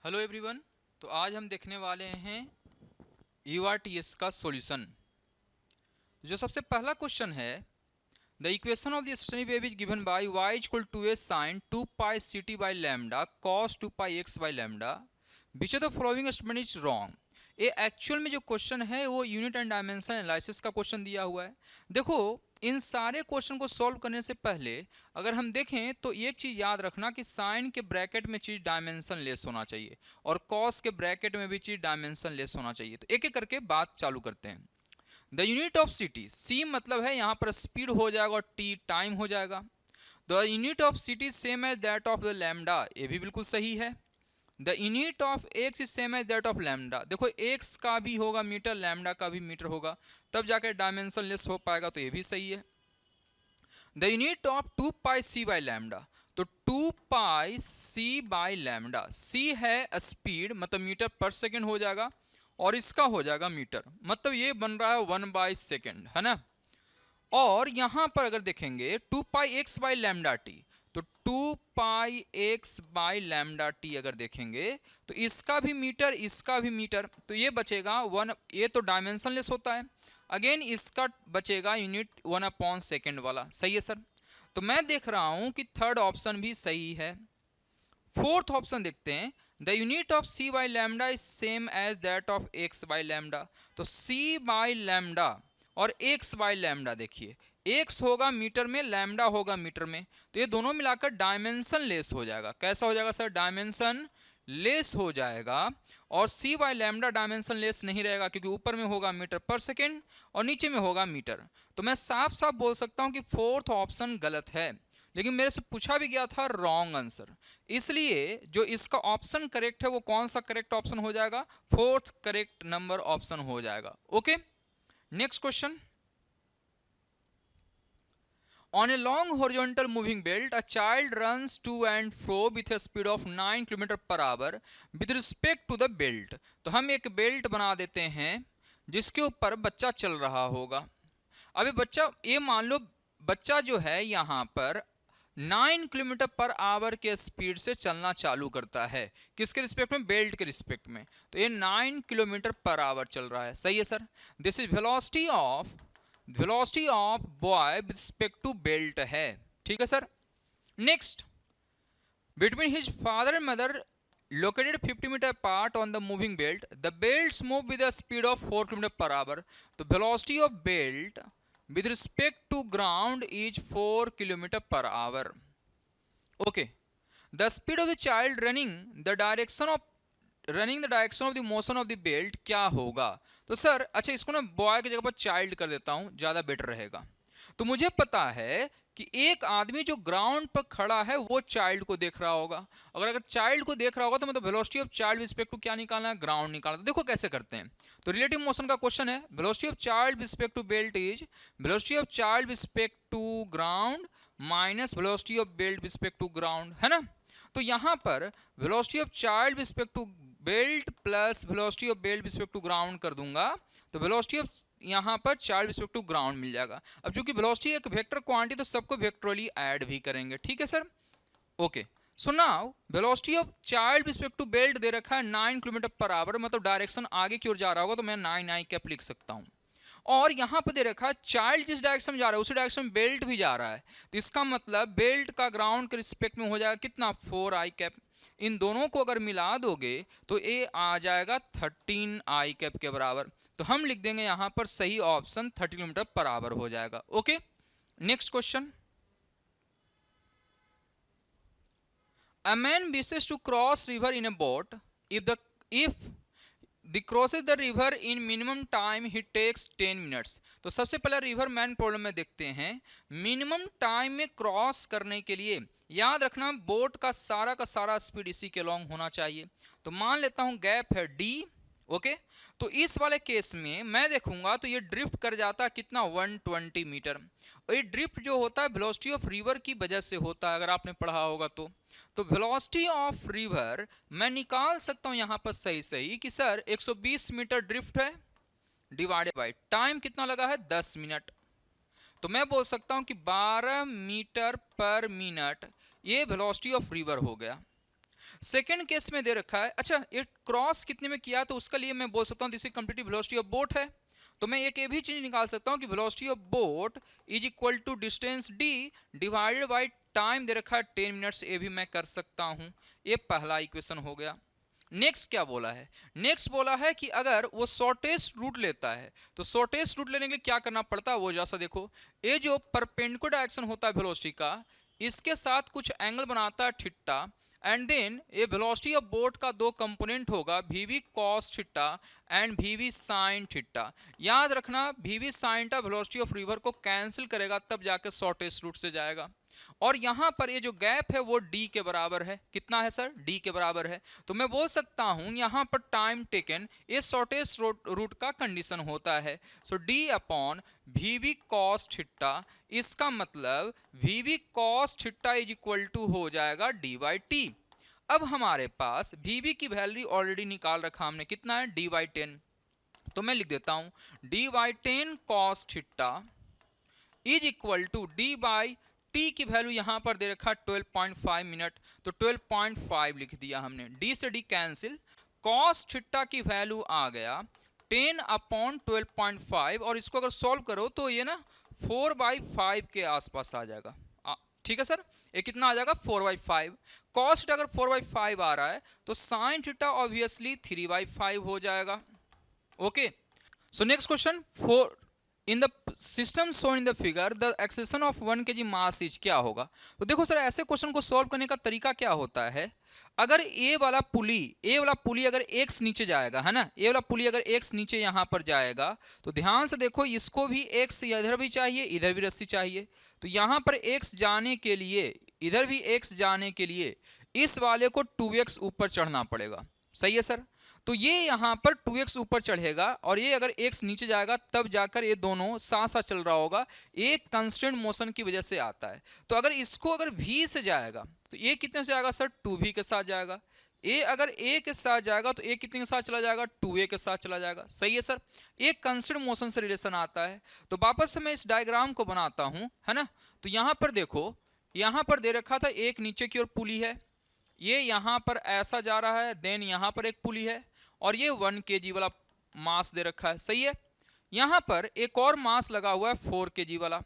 Hello everyone. तो आज हम देखने वाले हैं यूआरटीएस का सॉल्यूशन। जो सबसे पहला क्वेश्चन है, the equation of the stationary wave is given by y equal to A sine 2 pi C T by lambda cos 2 pi X by lambda which of the following statement is wrong. ये actual में जो question है वो unit and dimension analysis का question दिया हुआ है। देखो, इन सारे क्वेश्चन को सॉल्व करने से पहले अगर हम देखें तो एक चीज़ याद रखना कि साइन के ब्रैकेट में चीज़ डायमेंशन लेस होना चाहिए और कॉस के ब्रैकेट में भी चीज़ डायमेंशन लेस होना चाहिए। तो एक एक करके बात चालू करते हैं। द यूनिट ऑफ सिटी, सी मतलब है यहाँ पर स्पीड हो जाएगा और टी टाइम हो जाएगा। The unit of C T same as that of the lambda, ये भी बिल्कुल सही है। The unit of X is same as that of lambda, देखो एक्स का भी होगा मीटर, लैम्डा का भी मीटर होगा, तब जाकर डायमेंशन लेस हो पाएगा, तो ये भी सही है। The unit of 2 pi C by lambda, तो 2 पाई सी बाई लैम्डा, सी है स्पीड मतलब मीटर पर सेकेंड हो जाएगा और इसका हो जाएगा मीटर, मतलब ये बन रहा है 1 बाई सेकेंड, है ना। और यहां पर अगर देखेंगे 2 pi X by lambda T, तो 2 pi X by lambda T अगर देखेंगे तो इसका भी मीटर इसका भी मीटर, तो ये बचेगा 1, ये तो डायमेंशनलेस होता है। अगेन इसका बचेगा यूनिट 1 अपॉन सेकेंड वाला, सही है सर। तो मैं देख रहा हूं कि थर्ड ऑप्शन भी सही है। फोर्थ ऑप्शन देखते हैं, the unit of C by lambda is same as that of X by lambda, तो सी बाई लैम्डा और एक्स बाई लैम्डा, देखिए एक्स होगा मीटर में, लैम्डा होगा मीटर में, तो ये दोनों मिलाकर डायमेंशन लेस हो जाएगा। कैसा हो जाएगा सर? डायमेंशन लेस हो जाएगा। और सी बाई लैम्डा डायमेंशन लेस नहीं रहेगा क्योंकि ऊपर में होगा मीटर पर सेकेंड और नीचे में होगा मीटर। तो मैं साफ साफ बोल सकता हूं कि फोर्थ ऑप्शन गलत है, लेकिन मेरे से पूछा भी गया था रॉन्ग आंसर, इसलिए जो इसका ऑप्शन करेक्ट है वो कौन सा करेक्ट ऑप्शन हो जाएगा? फोर्थ करेक्ट नंबर ऑप्शन हो जाएगा। Okay, next question. On a long horizontal moving belt, a child runs to and fro with a speed of 9 km per hour with respect to the belt। तो हम एक belt बना देते हैं जिसके ऊपर बच्चा चल रहा होगा। अभी बच्चा, ये मान लो बच्चा जो है यहाँ पर 9 किलोमीटर पर आवर के स्पीड से चलना चालू करता है। किसके रिस्पेक्ट में? बेल्ट के रिस्पेक्ट में। तो ये 9 किलोमीटर पर आवर चल रहा है, सही है sir. This is velocity of boy with respect to belt है, ठीक है sir. Next, between his father and mother located 50 meter apart on the moving belt, the belts move with a speed of 4 km per hour। the velocity of belt with respect to ground is 4 km per hour। okay, the speed of the child running the direction of the motion of the belt क्या होगा? तो sir अच्छा, इसको ना boy की जगह पर child कर देता हूं, ज्यादा बेटर रहेगा। तो मुझे पता है कि एक आदमी जो ग्राउंड पर खड़ा है वो चाइल्ड को देख रहा होगा। अगर चाइल्ड को देख रहा होगा तो मतलब velocity of child respect to क्या निकालना है? ग्राउंड निकालना। तो देखो कैसे करते हैं। तो रिलेटिव मोशन का क्वेश्चन है, velocity of child respect to belt is velocity of child respect to ground minus velocity of belt respect to ground, है ना। तो यहां पर velocity of child respect to belt plus velocity of belt respect to ground कर दूंगा, तो velocity of यहाँ पर चाइल्ड रिस्पेक्ट टू ग्राउंड मिल जाएगा। अब चूंकि वेलोसिटी एक वेक्टर क्वांटिटी तो सबको वेक्टरली ऐड भी करेंगे, ठीक है sir. Okay, so now velocity of child respect to belt दे रखा है 9 किलोमीटर पर आवर, मतलब डायरेक्शन आगे की ओर जा रहा होगा तो मैं 9 आई कैप लिख सकता हूँ। और यहाँ पर दे रखा है चाइल्ड जिस डायरेक्शन में जा रहा है उसी डायरेक्शन में बेल्ट भी जा रहा है, तो इसका मतलब बेल्ट का ग्राउंड के रिस्पेक्ट में हो जाएगा कितना? 4 आई कैप। इन दोनों को अगर मिला दोगे तो ये आ जाएगा 13 आई कैप के बराबर। तो हम लिख देंगे यहाँ पर सही ऑप्शन 30 किलोमीटर पर आवर हो जाएगा। Okay, next question. A man wishes to cross river in a boat. If the crosses the river in minimum time he takes 10 minutes। तो सबसे पहले रिवर मैन प्रॉब्लम में देखते हैं। मिनिमम टाइम में cross करने के लिए याद रखना बोट का सारा स्पीड इसी के लॉन्ग होना चाहिए। तो मान लेता हूं गैप है डी। ओके, तो इस वाले केस में मैं देखूंगा तो ये ड्रिफ्ट कर जाता है कितना? 120 मीटर। और ये ड्रिफ्ट जो होता है वेलोसिटी ऑफ रिवर की वजह से होता है, अगर आपने पढ़ा होगा तो वेलोसिटी ऑफ रिवर मैं निकाल सकता हूं यहां पर सही कि सर 120 मीटर ड्रिफ्ट है डिवाइडेड बाय टाइम कितना लगा है? 10 मिनट। तो मैं बोल सकता हूं कि 12 मीटर पर मिनट ये वेलोसिटी ऑफ रिवर हो गया। सेकेंड केस में दे रखा है, अच्छा ये क्रॉस कितने में किया, तो उसके लिए मैं बोल सकता हूँ this is completely velocity of boat है। तो मैं एक ये भी चीज निकाल सकता हूँ कि velocity of boat is equal to distance d divided by time दे रखा है 10 मिनट्स, ये भी मैं कर सकता हूँ। ये पहला इक्वेशन हो गया। नेक्स्ट क्या बोला है, नेक्स्ट बोला है कि अगर वो शॉर्टेस्ट रूट लेता है तो शॉर्टेस्ट रूट लेने के लिए क्या करना पड़ता है वो जैसा देखो, ये जो परपेंडिकुलर डायरेक्शन होता है वेलोसिटी का, इसके साथ कुछ एंगल बनाता है थीटा, एंड देन ये वेलोसिटी ऑफ बोट का दो कंपोनेंट होगा V cos theta and V sine theta. याद रखना V sine theta velocity of river को कैंसिल करेगा तब जाके शॉर्टेस्ट रूट से जाएगा। और यहां पर ये जो गैप है वो d के बराबर है, कितना है सर, d के बराबर है। तो मैं बोल सकता हूं यहां पर टाइम टेकन ये शॉर्टेस्ट रूट का कंडीशन होता है। So d upon V cos theta, इसका मतलब V cos theta is equal to हो जाएगा d बाई टी। अब हमारे पास वी की वैल्यू ऑलरेडी निकाल रखा हमने, कितना है d बाई 10। तो मैं लिख देता हूं d by 10 cos theta is equal to d by T की वैल्यू यहां पर दे रखा 12.5 मिनट, तो 12.5 लिख दिया हमने, d से d कैंसिल, कॉस थीटा की वैल्यू आ गया 10 अपॉन 12.5, और इसको अगर सॉल्व करो तो ये ना 4/5 के आसपास आ जाएगा। ठीक है सर, ये कितना आ जाएगा 4/5। कॉस थीटा अगर 4/5 आ रहा है तो साइन थीटा ऑब्वियसली 3/5 हो जाएगा। Okay, so next question, four in the system shown in the figure the acceleration of 1 kg mass is, क्या होगा। तो देखो सर ऐसे क्वेश्चन को सॉल्व करने का तरीका क्या होता है, अगर ए वाला पुली अगर x नीचे जाएगा, है ना, ए वाला पुली अगर x नीचे यहां पर जाएगा तो ध्यान से देखो इसको भी x इधर भी चाहिए, इधर भी रस्सी चाहिए। तो यहां पर x जाने के लिए, इधर भी x जाने के लिए इस वाले को 2x ऊपर चढ़ना पड़ेगा। सही है सर, तो ये यहाँ पर 2x ऊपर चढ़ेगा और ये अगर x नीचे जाएगा तब जाकर ये दोनों साथ साथ चल रहा होगा, एक कांस्टेंट मोशन की वजह से आता है। तो अगर इसको अगर v से जाएगा तो ये कितने से आएगा सर, 2v के साथ जाएगा। a अगर a के साथ जाएगा तो a कितने के साथ चला जाएगा, 2a के साथ चला जाएगा। सही है सर, एक कांस्टेंट मोशन से रिलेशन आता है। तो वापस से मैं इस डायग्राम को बनाता हूं, है ना। तो यहां पर देखो, यहां पर दे रखा था एक नीचे की ओर पुली है, ये यहां पर ऐसा जा रहा है, देन यहां पर एक पुली है और ये 1 kg वाला मास दे रखा है। सही है, यहां पर एक और मास लगा हुआ है 4 kg वाला।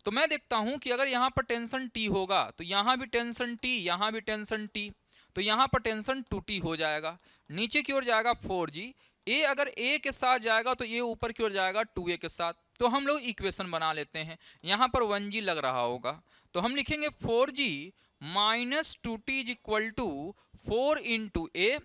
तो मैं देखता हूं कि अगर यहां पर टेंशन T होगा तो यहां भी टेंशन T, यहां भी टेंशन T, तो यहां पर टेंशन 2T हो जाएगा। नीचे की ओर जाएगा 4G, ए अगर A के साथ जाएगा तो ये ऊपर की ओर जाएगा 2A के साथ। तो हम लोग इक्वेशन बना लेते हैं, यहां पर 1G लग रहा होगा तो हम लिखेंगे 4G minus 2T is equal to 4 into a,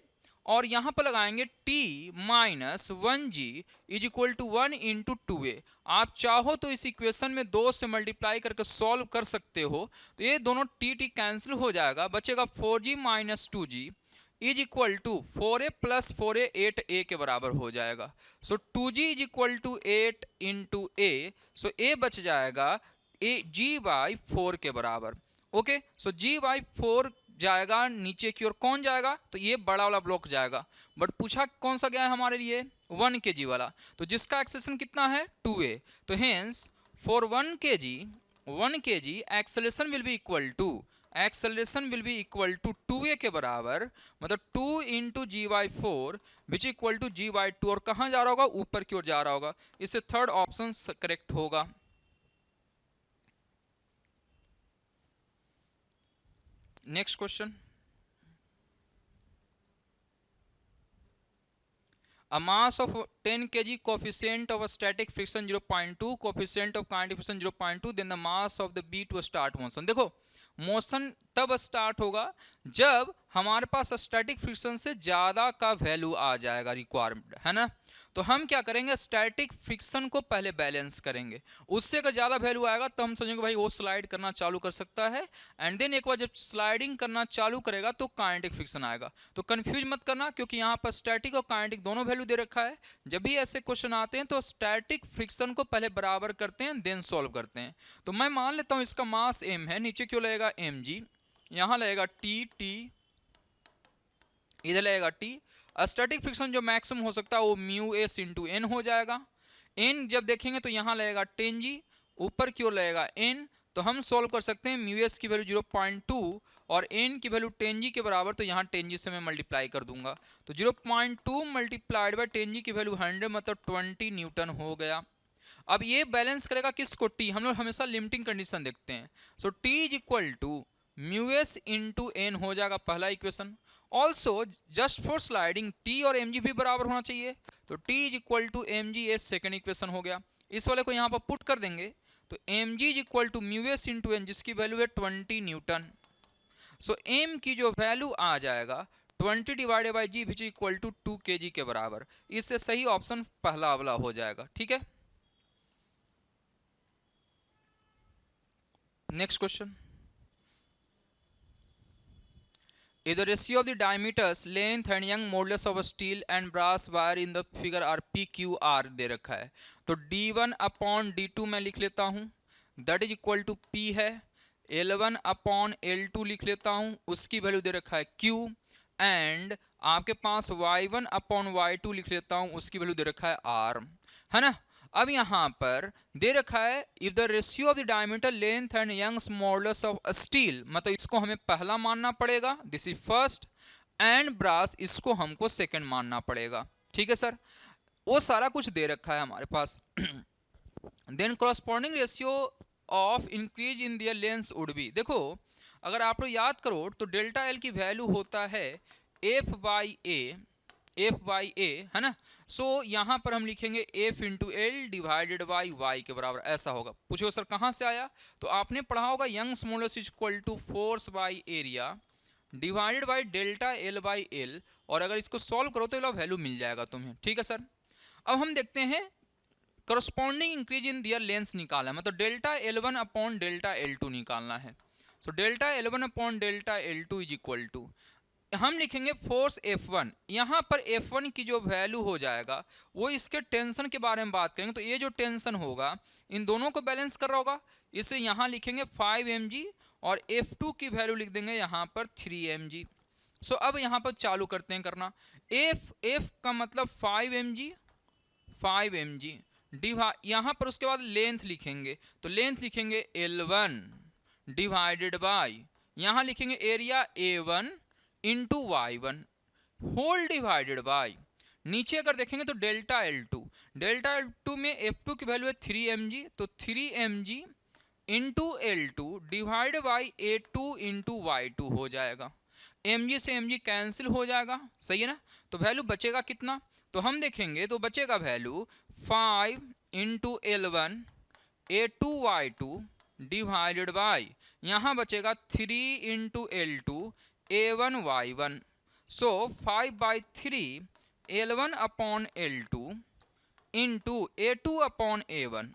और यहां पर लगाएंगे t minus 1g is equal to 1 into 2a। आप चाहो तो इस इक्वेशन में 2 से मल्टीप्लाई करके सॉल्व कर सकते हो, तो ये दोनों t कैंसिल हो जाएगा, बचेगा 4g minus 2g is equal to 4a plus 4a 8a के बराबर हो जाएगा। So 2g is equal to 8 into a, so a बच जाएगा g बाई 4 के बराबर। ओके, सो g बाई 4 जाएगा, नीचे की ओर कौन जाएगा, तो ये बड़ा वाला ब्लॉक जाएगा। बट पूछा कौन सा गया है हमारे लिए, 1 kg वाला, तो जिसका एक्सेलेरेशन कितना है 2a। तो hence for 1 kg acceleration will be equal to 2a के बराबर, मतलब 2 into G by 4 which equal to G by 2, और कहाँ जा रहा होगा, ऊपर की ओर जा रहा होगा। इससे थर्ड ऑप्शन करेक्ट होगा। Next question, a mass of 10 kg, coefficient of a static friction 0.2, coefficient of kinetic friction 0.2, then the mass of the B to start motion। देखो मोशन तब स्टार्ट होगा जब हमारे पास स्टैटिक फ्रिक्शन से ज्यादा का value आ जाएगा रिक्वायरमेंट, है ना। तो हम क्या करेंगे, स्टैटिक फ्रिक्शन को पहले बैलेंस करेंगे, उससे अगर ज्यादा वैल्यू आएगा तो हम समझेंगे भाई वो स्लाइड करना चालू कर सकता है, एंड देन एक बार जब स्लाइडिंग करना चालू करेगा तो काइनेटिक फ्रिक्शन आएगा। तो कंफ्यूज मत करना, क्योंकि यहाँ पर स्टैटिक और काइनेटिक दोनों वैल्यू दे रखा है। जब भी ऐसे क्वेश्चन आते हैं तो स्टैटिक फ्रिक्शन को पहले बराबर करते हैं, देन सॉल्व करते हैं। तो मैं मान लेता हूँ इसका मास m है, नीचे क्यों लगेगा mg, यहाँ लगेगा t, इधर लगेगा t। स्टैटिक फ्रिक्शन जो मैक्सिमम हो सकता है वो म्यू एस इंटू एन हो जाएगा। n जब देखेंगे तो यहाँ लगेगा 10g, ऊपर की ओर लगेगा n, तो हम सॉल्व कर सकते हैं म्यू एस की वैल्यू 0.2 और n की वैल्यू 10g के बराबर, तो यहाँ 10g से मैं मल्टीप्लाई कर दूंगा, तो 0.2 मल्टीप्लाइड बाई 10g की वैल्यू 100 मतलब 20 न्यूटन हो गया। अब ये बैलेंस करेगा किसको? t। हम लोग हमेशा लिमिटिंग कंडीशन देखते हैं। So t is equal to mu S into N हो जाएगा पहला equation. Also just for sliding t और mg भी बराबर होना चाहिए, तो t is equal to M G S second equation हो गया। इस वाले को यहाँ पर पुट कर देंगे, तो M G is equal to mu S into N, जिसकी वैल्यू है 20 न्यूटन। सो m की जो वैल्यू आ जाएगा 20 divided by G which equal to 2 kg के बराबर। इससे सही ऑप्शन पहला वाला हो जाएगा। ठीक है, next question. If the ratio of the diameters, length and young modulus of steel and brass wire in the figure are PQR दे रखा है, तो D1 अपॉन D2 मैं लिख लेता हूँ, that is equal to P है। L1 अपॉन L2 लिख लेता हूँ, उसकी वैल्यू दे रखा है Q। एंड आपके पास Y1 अपॉन Y2 लिख लेता हूँ, उसकी वैल्यू दे रखा है R, है ना। अब यहाँ पर दे रखा है if the ratio of the diameter length and Young's modulus of steel, मतलब इसको हमें पहला मानना पड़ेगा, this is first, and brass इसको हमको सेकंड मानना पड़ेगा। ठीक है सर, वो सारा कुछ दे रखा है हमारे पास। Then corresponding ratio of increase in their length would be, देखो अगर आप लोग याद करो तो डेल्टा एल की वैल्यू होता है एफ बाई ए, है ना। सो यहाँ पर हम लिखेंगे F into L divided by Y के बराबर, ऐसा होगा। पूछो सर कहाँ से आया, तो आपने पढ़ा होगा Young's modulus is equal to force by area divided by delta L by L, और अगर इसको सॉल्व करो तो वैल्यू मिल जाएगा तुम्हें। ठीक है सर, अब हम देखते हैं corresponding increase in their length निकालना है, मतलब delta L1 upon delta L2 निकालना है। So delta L1 upon delta L2 is equal to, हम लिखेंगे फोर्स F1। यहाँ पर F1 की जो वैल्यू हो जाएगा वो इसके टेंशन के बारे में बात करेंगे, तो ये जो टेंशन होगा इन दोनों को बैलेंस कर रहा होगा, इसलिए यहाँ लिखेंगे 5 mg और F2 की वैल्यू लिख देंगे यहाँ पर 3 mg। सो अब यहाँ पर चालू करते हैं करना, F का मतलब 5 mg यहाँ पर उसके बाद लेंथ लिखेंगे, तो लेंथ लिखेंगे L1 डिवाइडेड बाई, यहाँ लिखेंगे area A1 into Y1 whole divided by, नीचे अगर देखेंगे तो डेल्टा L2 में F2 की वैल्यू है 3 mg, तो 3 mg into L2 divide by A2 into Y2 हो जाएगा। mg से mg कैंसिल हो जाएगा, सही है ना। तो वैल्यू बचेगा कितना, तो हम देखेंगे तो बचेगा value 5 into L1 A2 Y2 divided by, यहाँ बचेगा 3 इंटू L2 A1 Y1। सो 5/3 L1 upon L2 into A2 upon A1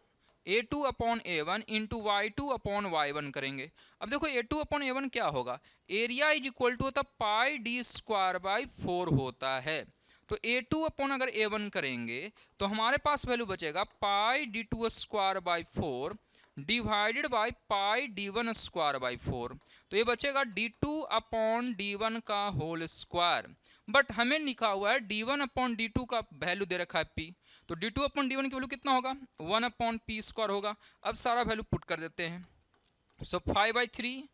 into Y2 upon Y1 करेंगे। अब देखो A2 अपॉन A1 क्या होगा, एरिया इज इक्वल टू होता पाई डी स्क्वायर बाई 4 होता है, तो A2 अपॉन अगर A1 करेंगे तो हमारे पास वैल्यू बचेगा पाई D2 square by 4 divided by pi D1 square by 4, तो ये बचेगा D2 अपॉन D1 का होल स्क्वायर। बट हमें लिखा हुआ है D1 अपॉन D2 का वैल्यू दे रखा है P, तो D2 अपॉन D1 की वैल्यू कितना होगा 1 अपॉन P स्क्वायर होगा। अब सारा वैल्यू पुट कर देते हैं, सो 5/3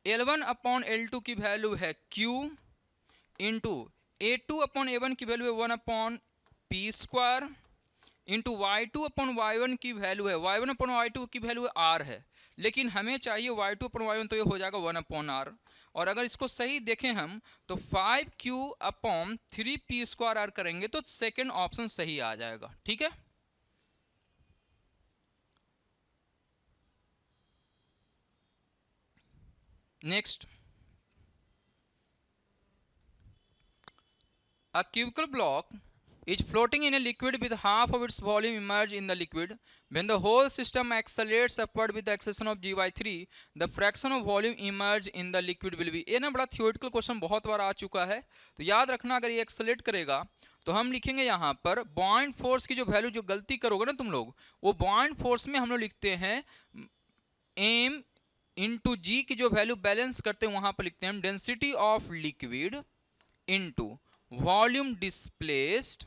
L1 अपॉन L2 की वैल्यू है Q into A2 upon A1 की वैल्यू है 1 upon P square into Y2 upon Y1 की वैल्यू है Y1 अपॉन Y2 की वैल्यू है R है, लेकिन हमें चाहिए Y2 अपॉन Y1, तो ये हो जाएगा 1 अपॉन R। और अगर इसको सही देखें हम तो 5Q upon 3P square R करेंगे तो सेकेंड ऑप्शन सही आ जाएगा। ठीक है, next, a cubical block is floating in a liquid with half of its volume immersed in the liquid. When the whole system accelerates upward with the acceleration of g/3, the fraction of volume immersed in the liquid will be, ये ना बड़ा theoretical question बहुत बार आ चुका है, तो याद रखना अगर ये एक्सेलरेट करेगा तो हम लिखेंगे यहाँ पर बॉइंड फोर्स की जो वैल्यू, जो गलती करोगे ना तुम लोग, वो बॉइंड फोर्स में हम लोग लिखते हैं m इंटू जी की जो वैल्यू बैलेंस करते हैं वहाँ पर लिखते हैं density of liquid into volume displaced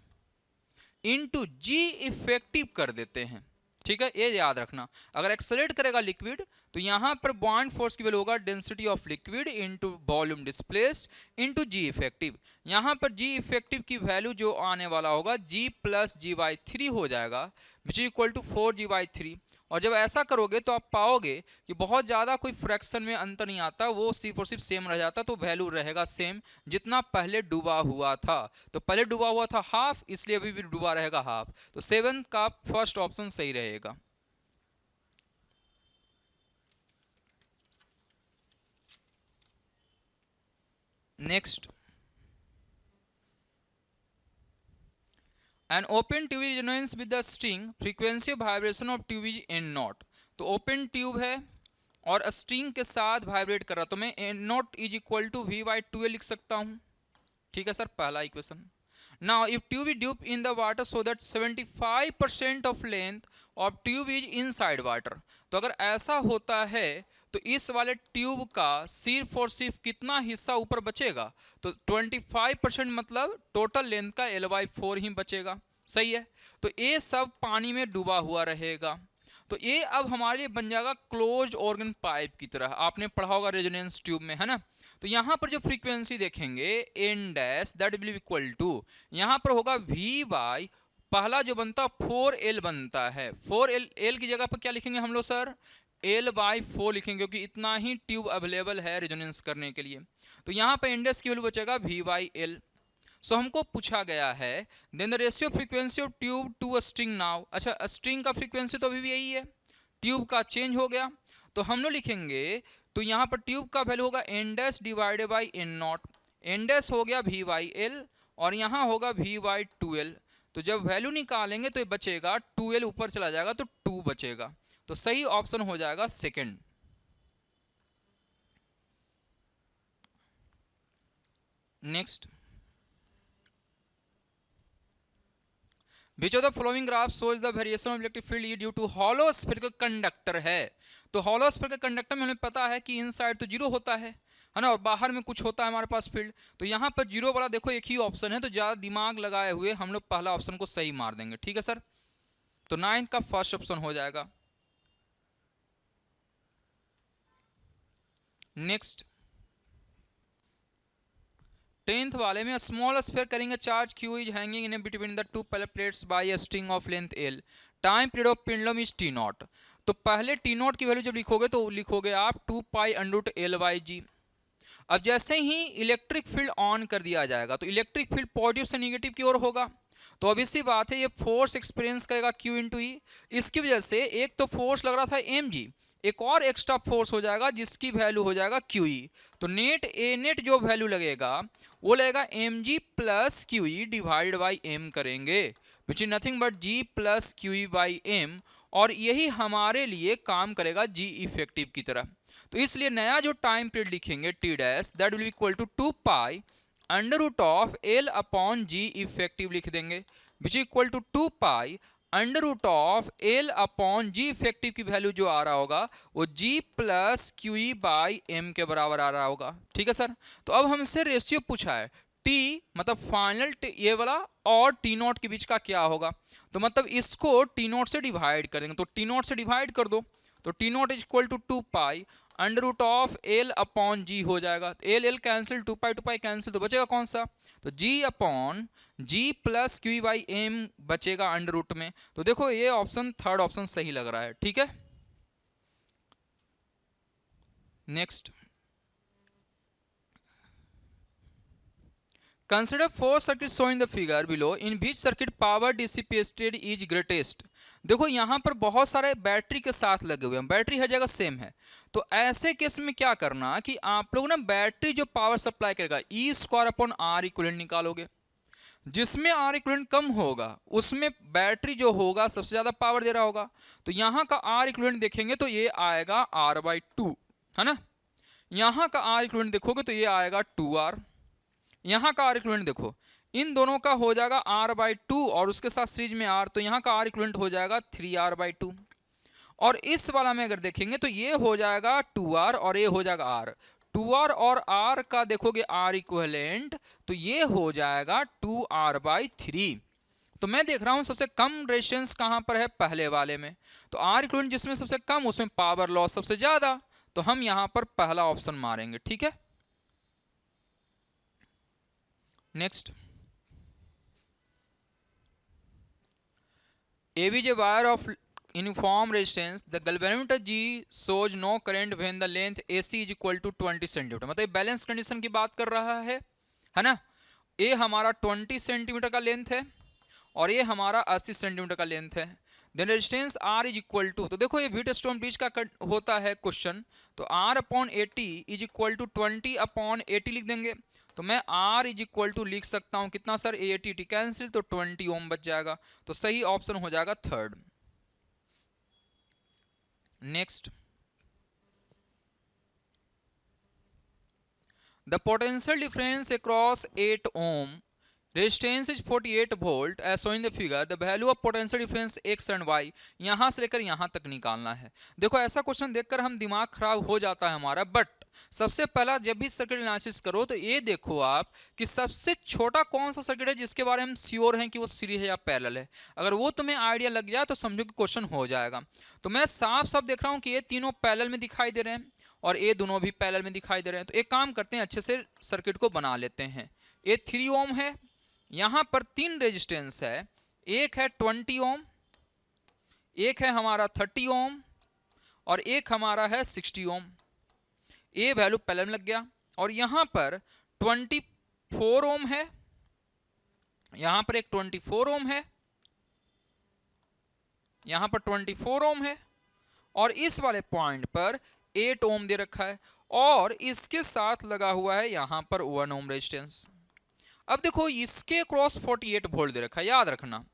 into G effective कर देते हैं। ठीक है, ये याद रखना, अगर एक्सेलरेट करेगा लिक्विड तो यहाँ पर बॉन्ड फोर्स की वैल्यू होगा density of liquid into volume displaced into G effective. यहाँ पर जी इफेक्टिव की वैल्यू जो आने वाला होगा जी प्लस जी बाई 3 हो जाएगा, which is equal to 4g/3। और जब ऐसा करोगे तो आप पाओगे कि बहुत ज़्यादा कोई फ्रैक्शन में अंतर नहीं आता, वो सिर्फ और सिर्फ सेम रह जाता, तो वैल्यू रहेगा सेम जितना पहले डूबा हुआ था। तो पहले डूबा हुआ था हाफ, इसलिए अभी भी डूबा रहेगा हाफ। तो 7 का फर्स्ट ऑप्शन सही रहेगा। Next, an open tube resonates with the string, frequency of vibration of tube is n not. तो ओपन ट्यूब है और स्ट्रिंग के साथ वाइब्रेट कर रहा, तो मैं n not is equal to v/2 लिख सकता हूं। ठीक है सर, पहला equation. Now if tube is dipped in the water so that 75% of length of tube is inside water. तो अगर ऐसा होता है तो इस वाले ट्यूब का सिर्फ और सिर्फ कितना हिस्सा ऊपर बचेगा, तो 25% मतलब टोटल लेंथ का L/4 ही बचेगा। सही है, तो ये सब पानी में डूबा हुआ रहेगा। तो ये अब हमारे लिए बन जाएगा क्लोज ऑर्गन पाइप की तरह, आपने पढ़ा होगा रेजोनेंस ट्यूब में, है ना। तो यहाँ पर जो फ्रीक्वेंसी देखेंगे n dash that will be equal to, यहाँ पर होगा v बाई पहला जो बनता 4l बनता है। 4l की जगह पर क्या लिखेंगे हम लोग सर, L/4 लिखेंगे, क्योंकि इतना ही ट्यूब अवेलेबल है रेजोनेंस करने के लिए। तो यहाँ पर इंडेक्स की वैल्यू बचेगा v/l। सो हमको पूछा गया है then the ratio frequency of tube to a string now. अच्छा, स्ट्रिंग का फ्रीक्वेंसी तो अभी भी यही है, ट्यूब का चेंज हो गया। तो हम लोग लिखेंगे, तो यहाँ पर ट्यूब का वैल्यू होगा n dash divided by n not. n dash हो गया v/l और यहाँ होगा v/2l। तो जब वैल्यू निकालेंगे तो ये बचेगा 2l, ऊपर चला जाएगा तो 2 बचेगा। तो सही ऑप्शन हो जाएगा second. Next, which of the following graph shows the variation of electric field due to hollow spherical conductor है। तो हॉलो स्फीयरिकल कंडक्टर में हमें पता है कि इनसाइड तो जीरो होता है ना, और बाहर में कुछ होता है हमारे पास फील्ड। तो यहाँ पर जीरो वाला देखो एक ही ऑप्शन है, तो ज़्यादा दिमाग लगाए हुए हम लोग पहला ऑप्शन को सही मार देंगे। ठीक है सर, तो 9th का फर्स्ट ऑप्शन हो जाएगा। नेक्स्ट, 10th वाले में स्मॉल स्फीयर करेंगे, charge q is hanging in between the two parallel plates by a string of length l, time period of pendulum is t naught. तो पहले t not की value जब लिखोगे तो लिखोगे आप 2π√L/g। अब जैसे ही इलेक्ट्रिक फील्ड ऑन कर दिया जाएगा तो इलेक्ट्रिक फील्ड पॉजिटिव से निगेटिव की ओर होगा। तो अब इसी बात है, ये फोर्स एक्सपीरियंस करेगा Q × E। इसकी वजह से एक तो फोर्स लग रहा था mg, एक और एक्स्ट्रा फोर्स हो जाएगा जिसकी वैल्यू हो जाएगा QE। तो नेट जो वैल्यू लगेगा वो लगेगा mg plus QE divided by m करेंगे, विच is nothing but g plus QE by m। और यही हमारे लिए काम करेगा g इफेक्टिव की तरह। तो इसलिए नया जो टाइम पीरियड लिखेंगे t dash that will be equal to 2π√L/g effective लिख देंगे, which is equal to 2π√L/g effective की वैल्यू जो आ रहा होगा वो g plus QE by m के बराबर आ रहा होगा। ठीक है सर, तो अब हमसे रेशियो पूछा है t मतलब फाइनल ये वाला और t नॉट के बीच का क्या होगा। तो मतलब इसको t नॉट से डिवाइड करेंगे, तो t नॉट से डिवाइड कर दो, तो t naught is equal to 2π√L/g हो जाएगा। L कैंसिल, 2π कैंसिल, तो बचेगा कौन सा, तो g plus QE by m बचेगा अंडर रूट में। तो देखो ये ऑप्शन थर्ड ऑप्शन सही लग रहा है। ठीक है, next, consider 4 circuit show in the figure below in which circuit power dissipated is greatest. देखो यहाँ पर बहुत सारे बैटरी के साथ लगे हुए हैं, बैटरी हर जगह सेम है। तो ऐसे केस में क्या करना कि आप लोग ना बैटरी जो पावर सप्लाई करेगा E²/R इक्विवेलेंट निकालोगे। जिसमें R इक्विवेलेंट कम होगा उसमें बैटरी जो होगा सबसे ज्यादा पावर दे रहा होगा। तो यहाँ का R इक्विवेलेंट देखेंगे तो ये आएगा R/2, है ना। यहाँ का R इक्विवेलेंट देखोगे तो ये आएगा 2R। यहाँ का R इक्विवेलेंट देखो, इन दोनों का हो जाएगा R/2 और उसके साथ सीरीज में R, तो यहाँ का R इक्विवेलेंट हो जाएगा 3R/2। और इस वाला में अगर देखेंगे तो ये हो जाएगा 2R और ये हो जाएगा R। 2R और R का देखोगे R इक्विवेलेंट तो ये हो जाएगा 2R/3, तो मैं देख रहा हूं सबसे कम रेजिस्टेंस कहां पर है, पहले वाले में। तो आर इक्विवेलेंट जिसमें सबसे कम उसमें पावर लॉस सबसे ज्यादा, तो हम यहां पर पहला ऑप्शन मारेंगे, ठीक है। Next, AB is a wire of uniform resistance. The galvanometer G shows no current when the length AC is equal to 20 centimetre. मतलब बैलेंस कंडीशन की बात कर रहा है ना। ये हमारा 20 सेंटीमीटर का लेंथ है और ये हमारा 80 सेंटीमीटर का लेंथ है। Then resistance R is equal to, तो देखो ये व्हीटस्टोन ब्रिज का होता है क्वेश्चन, तो R upon 80 is equal to 20 upon 80 लिख देंगे। तो मैं R इज इक्वल टू लिख सकता हूं कितना सर, 80 कैंसिल, तो 20 ओम बच जाएगा। तो सही ऑप्शन हो जाएगा third. Next, the potential difference across 8 ohm resistance is 48 volt as shown in the figure. The value of potential difference X and Y, यहां से लेकर यहां तक निकालना है। देखो ऐसा क्वेश्चन देखकर हम दिमाग खराब हो जाता है हमारा, बट सबसे पहला जब भी सर्किट एनालिसिस करो तो ये देखो आप कि सबसे छोटा कौन सा सर्किट है जिसके बारे में हम श्योर हैं कि वो सीरीज है या पैरेलल है। अगर वो तुम्हें आइडिया लग जाए तो समझो कि क्वेश्चन हो जाएगा। तो मैं साफ साफ देख रहा हूं कि ये तीनों पैरेलल में दिखाई दे रहे हैं और ये दोनों भी पैरेलल में दिखाई दे रहे हैं। तो एक काम करते हैं, अच्छे से सर्किट को बना लेते हैं। ये 3 ओम है, यहां पर 3 रेजिस्टेंस है, एक है 20 ओम, एक है हमारा 30 ओम और एक हमारा है 60 ओम। ये वैल्यू पहले में लग गया। और यहां पर 24 ओम है, यहां पर एक 24 ओम है, यहां पर 24 ओम है और इस वाले पॉइंट पर 8 ओम दे रखा है और इसके साथ लगा हुआ है यहां पर 1 ओम रेजिस्टेंस। अब देखो इसके क्रॉस 48 वोल्ट दे रखा है, याद रखना।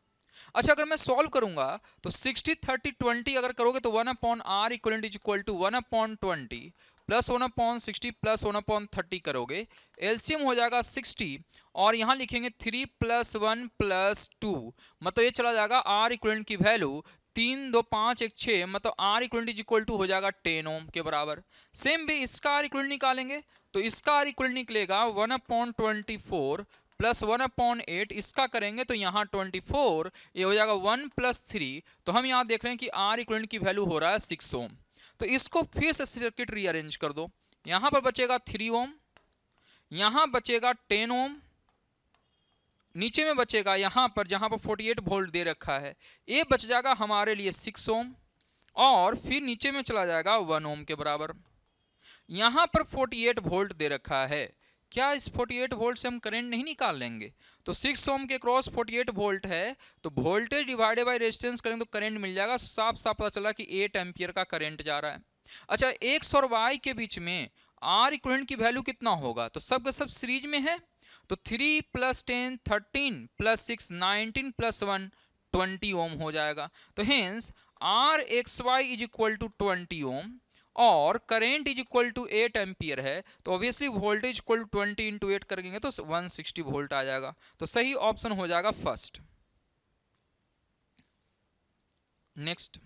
अच्छा, अगर मैं सॉल्व करूंगा तो 60 30 20 अगर करोगे तो 1 upon R equivalent is equal to 1 upon 20 plus 1 upon 60 plus 1 upon 30 करोगे, एलसीएम हो जाएगा 60 और यहां लिखेंगे 3 प्लस 1 प्लस 2, मतलब ये चला जाएगा आर इक्वलेंट की वैल्यू 3 2 5 1 6, मतलब R equivalent is equal to हो जाएगा 10 ओम के बराबर। सेम भी इसका आर इक्वलेंट निकालेंगे तो इसका आर इक्वलेंट निकलेगा 1 अपॉन 24 प्लस 1 अपॉन 8, इसका करेंगे तो यहाँ 24, ये हो जाएगा 1 प्लस 3। तो हम यहाँ देख रहे हैं कि आर इक्वलेंट की वैल्यू हो रहा है 6 ओम। तो इसको फिर से सर्किट रीअरेंज कर दो, यहाँ पर बचेगा 3 ओम, यहाँ बचेगा 10 ओम, नीचे में बचेगा यहाँ पर जहाँ पर 48 वोल्ट दे रखा है ये बच जाएगा हमारे लिए 6 ओम और फिर नीचे में चला जाएगा 1 ओम के बराबर। यहाँ पर 48 वोल्ट दे रखा है, क्या इस 48 वोल्ट से हम करंट नहीं निकाल लेंगे? तो 6 ओम के क्रॉस 48 वोल्ट है तो वोल्टेज डिवाइडेड बाय रेजिस्टेंस करेंगे तो करंट मिल जाएगा। साफ साफ पता चला कि 8 एम्पियर का करंट जा रहा है। अच्छा, एक्स और वाई के बीच में आर इक्विवेलेंट की वैल्यू कितना होगा? तो सब सब सीरीज में है तो 3 प्लस 10 13 प्लस 6 19 प्लस 1 20 ओम हो जाएगा। तो hence R X Y is equal to 20 ohm और current is equal to 8 ampere है तो obviously voltage equal to 20 into 8 करेंगे तो 160 वोल्ट आ जाएगा। तो सही ऑप्शन हो जाएगा first. Next,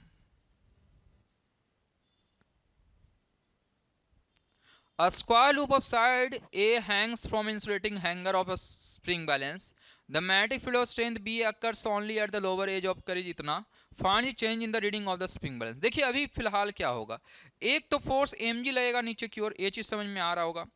a square loop of side A hangs from insulating hanger of a spring balance. The magnetic field of strength B occurs only at the lower edge of carriage इतना. Find the change in the reading of the spring balance. देखिए अभी फिलहाल क्या होगा, एक तो force mg लगेगा नीचे की ओर, ये चीज समझ में आ रहा होगा।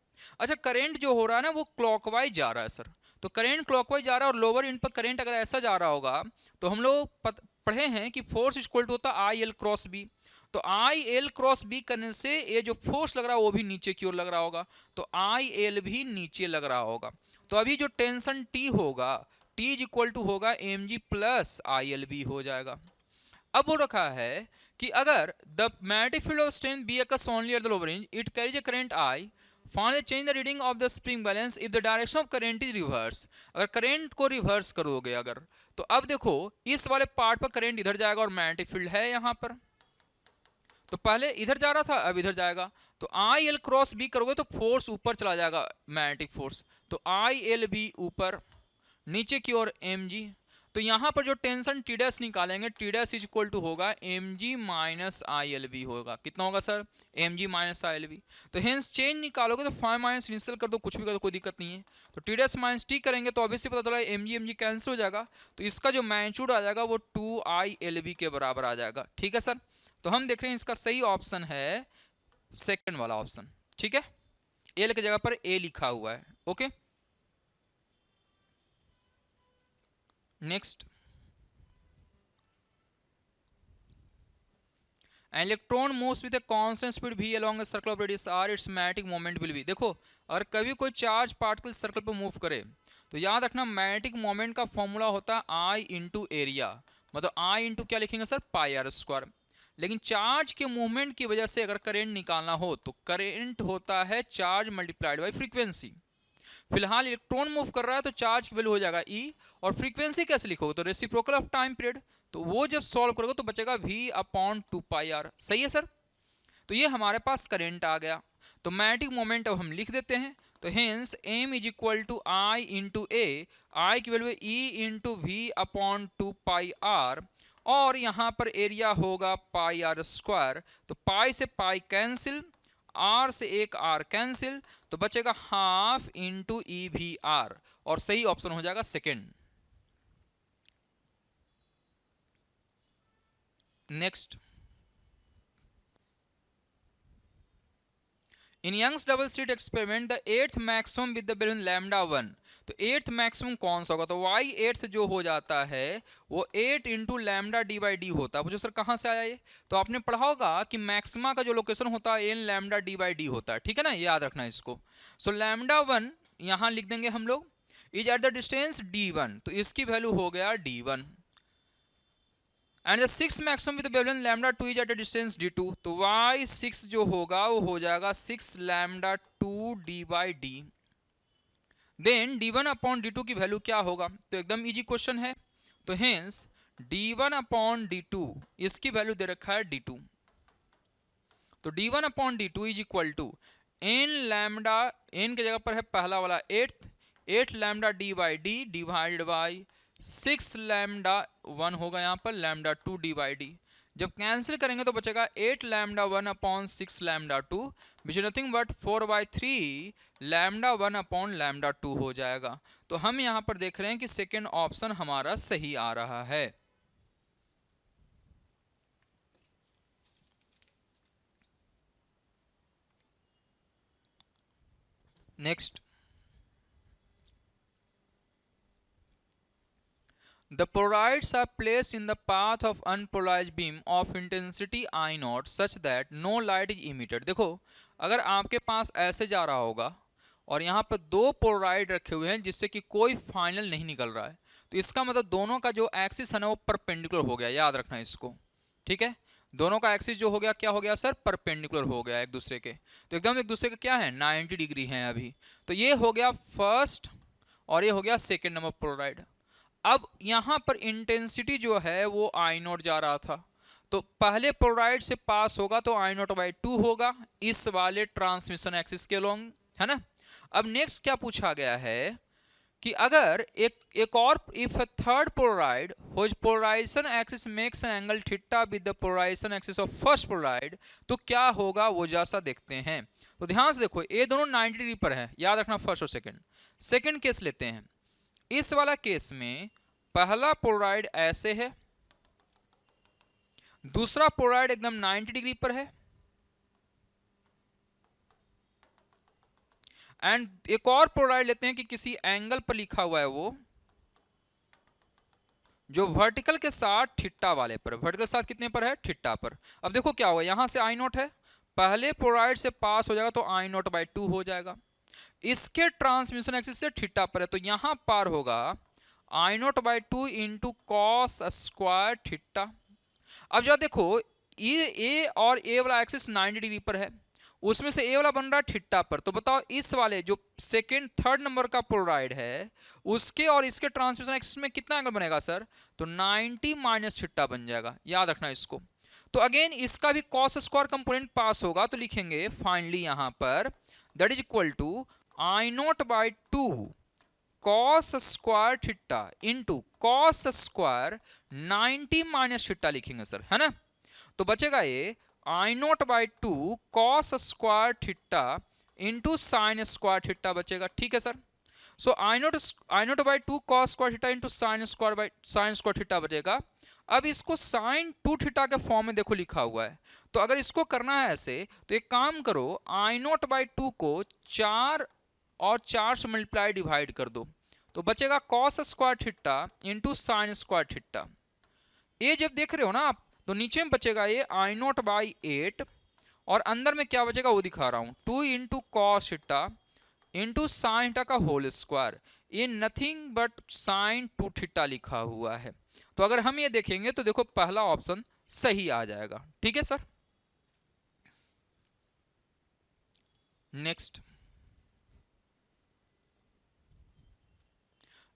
अच्छा, करंट जो हो रहा है ना वो क्लॉकवाइज जा रहा है सर, तो करंट क्लॉकवाइज जा रहा है और लोअर एंड पर करंट अगर ऐसा जा रहा होगा तो हम लोग पढ़े हैं कि फोर्स इक्वल टू होता आई एल क्रॉस बी। तो आई एल क्रॉस बी करने से ये जो फोर्स लग रहा है वो भी नीचे की ओर लग रहा होगा, तो आई एल भी नीचे लग रहा होगा। तो अभी जो टेंशन टी होगा टी इज इक्वल टू होगा M G plus I L B हो जाएगा। अब वो रखा है कि अगर the magnetic field of strength B occurs only at the lower range, it carries a current I. Finally change the reading of the spring balance if the direction of current is reverse. अगर current को reverse करोगे अगर, तो अब देखो इस वाले part पर करंट इधर जाएगा और मैग्नेटिक फील्ड है यहाँ पर, तो पहले इधर जा रहा था अब इधर जाएगा। तो आई एल क्रॉस बी करोगे तो फोर्स ऊपर चला जाएगा मैग्नेटिक फोर्स, तो आई एल बी ऊपर, नीचे की ओर एम जी। तो यहाँ पर जो टेंशन टी डैश निकालेंगे, T dash is equal to होगा mg माइनस ILB होगा। कितना होगा सर? mg minus ILB। तो हेंस चेंज निकालोगे तो 5 माइनस इनिशियल कर दो, कुछ भी कर दो, कोई दिक्कत नहीं है। तो टी डैश माइनस टी करेंगे तो ऑब्वियसली पता चला mg कैंसिल हो जाएगा, तो इसका जो मैग्नीट्यूड आ जाएगा वो 2ILB के बराबर आ जाएगा। ठीक है सर, तो हम देख रहे हैं इसका सही ऑप्शन है सेकेंड वाला ऑप्शन। ठीक है, एल की जगह पर ए लिखा हुआ है। Okay, next, electron moves with a constant speed v along a circle of radius r, its magnetic moment will be। देखो, अगर कभी कोई चार्ज पार्टिकल सर्कल पर मूव करे तो याद रखना मैग्नेटिक मोमेंट का फॉर्मूला होता है I इंटू एरिया, मतलब I इंटू क्या लिखेंगे सर? Pi R square. लेकिन चार्ज के मूवमेंट की वजह से अगर करंट निकालना हो तो करंट होता है चार्ज मल्टीप्लाइड बाई फ्रीक्वेंसी। फिलहाल इलेक्ट्रॉन मूव कर रहा है तो चार्ज की वैल्यू हो जाएगा E, और फ्रीक्वेंसी कैसे लिखोगे? तो रेसिप्रोकल ऑफ टाइम पीरियड, तो वो जब सॉल्व करोगे तो बचेगा v/2πr। सही है सर, तो ये हमारे पास करंट आ गया। तो मैग्नेटिक मोमेंट अब हम लिख देते हैं, तो hence m is equal to I into a, I की वैल्यू E इंटू v/2πr, और यहाँ पर एरिया होगा पाई आर स्क्वायर। तो पाई से पाई कैंसिल, आर से एक आर कैंसिल, तो बचेगा हाफ इंटू EVR, और सही ऑप्शन हो जाएगा second. Next, in Young's double slit experiment the eighth maximum with the balloon λ1। तो एट्थ मैक्सिमम कौन सा होगा? तो y एट्थ जो हो जाता है वो 8 into lambda D by D होता है। वो जो सर कहाँ से आया ये? तो आपने पढ़ा होगा कि मैक्सिमा का जो लोकेशन होता है N lambda D by D होता है। ठीक है ना, याद रखना इसको। सो λ1 यहाँ लिख देंगे हम लोग, is at the distance d1, तो इसकी वैल्यू हो गया d1। And the six maximum with balloon λ2 is at a distance d2, तो y6 जो होगा वो हो जाएगा 6 λ2 d by D. Then d1 upon d2 की वैल्यू क्या होगा? तो एकदम इजी क्वेश्चन है, तो हेंस d1 अपॉन d2 इसकी वैल्यू दे रखा है d2, तो d1 upon d2 is equal to n lambda, n की जगह पर है पहला वाला 8 lambda D by D divided by 6 lambda 1 होगा यहाँ पर λ2 डी बाई डी। जब कैंसिल करेंगे तो बचेगा 8 λ1 upon 6 λ2, which is nothing but 4/3 λ1 upon λ2 हो जाएगा। तो हम यहाँ पर देख रहे हैं कि सेकेंड ऑप्शन हमारा सही आ रहा है। Next, the polarides are placed in the path of unpolarized beam of intensity I0 such that no light is emitted। देखो, अगर आपके पास ऐसे जा रहा होगा और यहाँ पर दो पोलराइड रखे हुए हैं जिससे कि कोई फाइनल नहीं निकल रहा है, तो इसका मतलब दोनों का जो एक्सिस है ना वो परपेंडिकुलर हो गया। याद रखना इसको। ठीक है, दोनों का एक्सिस जो हो गया क्या हो गया सर? परपेंडिकुलर हो गया एक दूसरे के। तो एकदम एक दूसरे के क्या है? 90 डिग्री है अभी। तो ये हो गया फर्स्ट और ये हो गया सेकेंड नंबर पोलराइड। अब यहाँ पर इंटेंसिटी जो है वो I0 जा रहा था, तो पहले पोलराइड से पास होगा तो I0/2 होगा इस वाले ट्रांसमिशन एक्सिस के लॉन्ग, है ना। अब नेक्स्ट क्या पूछा गया है कि अगर एक और if a third Polaroid whose polarization axis makes an angle theta with the polarization axis of first polaroid, तो क्या होगा वो जैसा देखते हैं। तो ध्यान से देखो, ये दोनों 90 डिग्री पर है, याद रखना फर्स्ट और सेकंड केस लेते हैं। इस वाला केस में पहला पोलराइड ऐसे है, दूसरा पोलराइड एकदम 90 डिग्री पर है, एंड एक और पोलराइड लेते हैं कि किसी एंगल पर लिखा हुआ है वो जो वर्टिकल के साथ थीटा वाले पर, वर्टिकल के साथ कितने पर है? थीटा पर। अब देखो क्या होगा, यहां से I0 है, पहले पोलराइड से पास हो जाएगा तो I0/2 हो जाएगा, इसके ट्रांसमिशन एक्सिस से थीटा पर है तो यहां पार होगा I0/2 into cos square theta. अब जब देखो ये ए और ए वाला एक्सिस 90 डिग्री पर है, उसमें से ए वाला बन रहा है थीटा पर, तो बताओ इस वाले जो सेकेंड थर्ड नंबर का पोलराइड है उसके और इसके ट्रांसमिशन एक्सिस में कितना एंगल बनेगा सर? तो 90 माइनस थीटा बन जाएगा, याद रखना इसको। तो अगेन इसका भी कॉस स्क्वायर कंपोनेंट पास होगा, तो लिखेंगे फाइनली यहां पर that is equal to I0/2 cos square theta into cos square 90 minus theta लिखेंगे सर, है ना। तो बचेगा ये I naught by two cos square theta into sine square theta बचेगा, ठीक है sir. So I naught by two cos square theta into sine square theta बचेगा। अब इसको साइन 2 थीटा के फॉर्म में देखो लिखा हुआ है, तो अगर इसको करना है ऐसे तो एक काम करो, आई नॉट बाई टू को 4 और 4 से मल्टीप्लाई डिवाइड कर दो, तो बचेगा cos square theta into sine square theta. ये जब देख रहे हो ना आप, तो नीचे में बचेगा ये आई नॉट बाई 8 और अंदर में क्या बचेगा वो दिखा रहा हूं, 2 into cos theta into sine theta का होल स्क्वायर। ये नथिंग बट साइन 2 थीटा लिखा हुआ है। तो अगर हम ये देखेंगे तो देखो पहला ऑप्शन सही आ जाएगा, ठीक है sir. Next,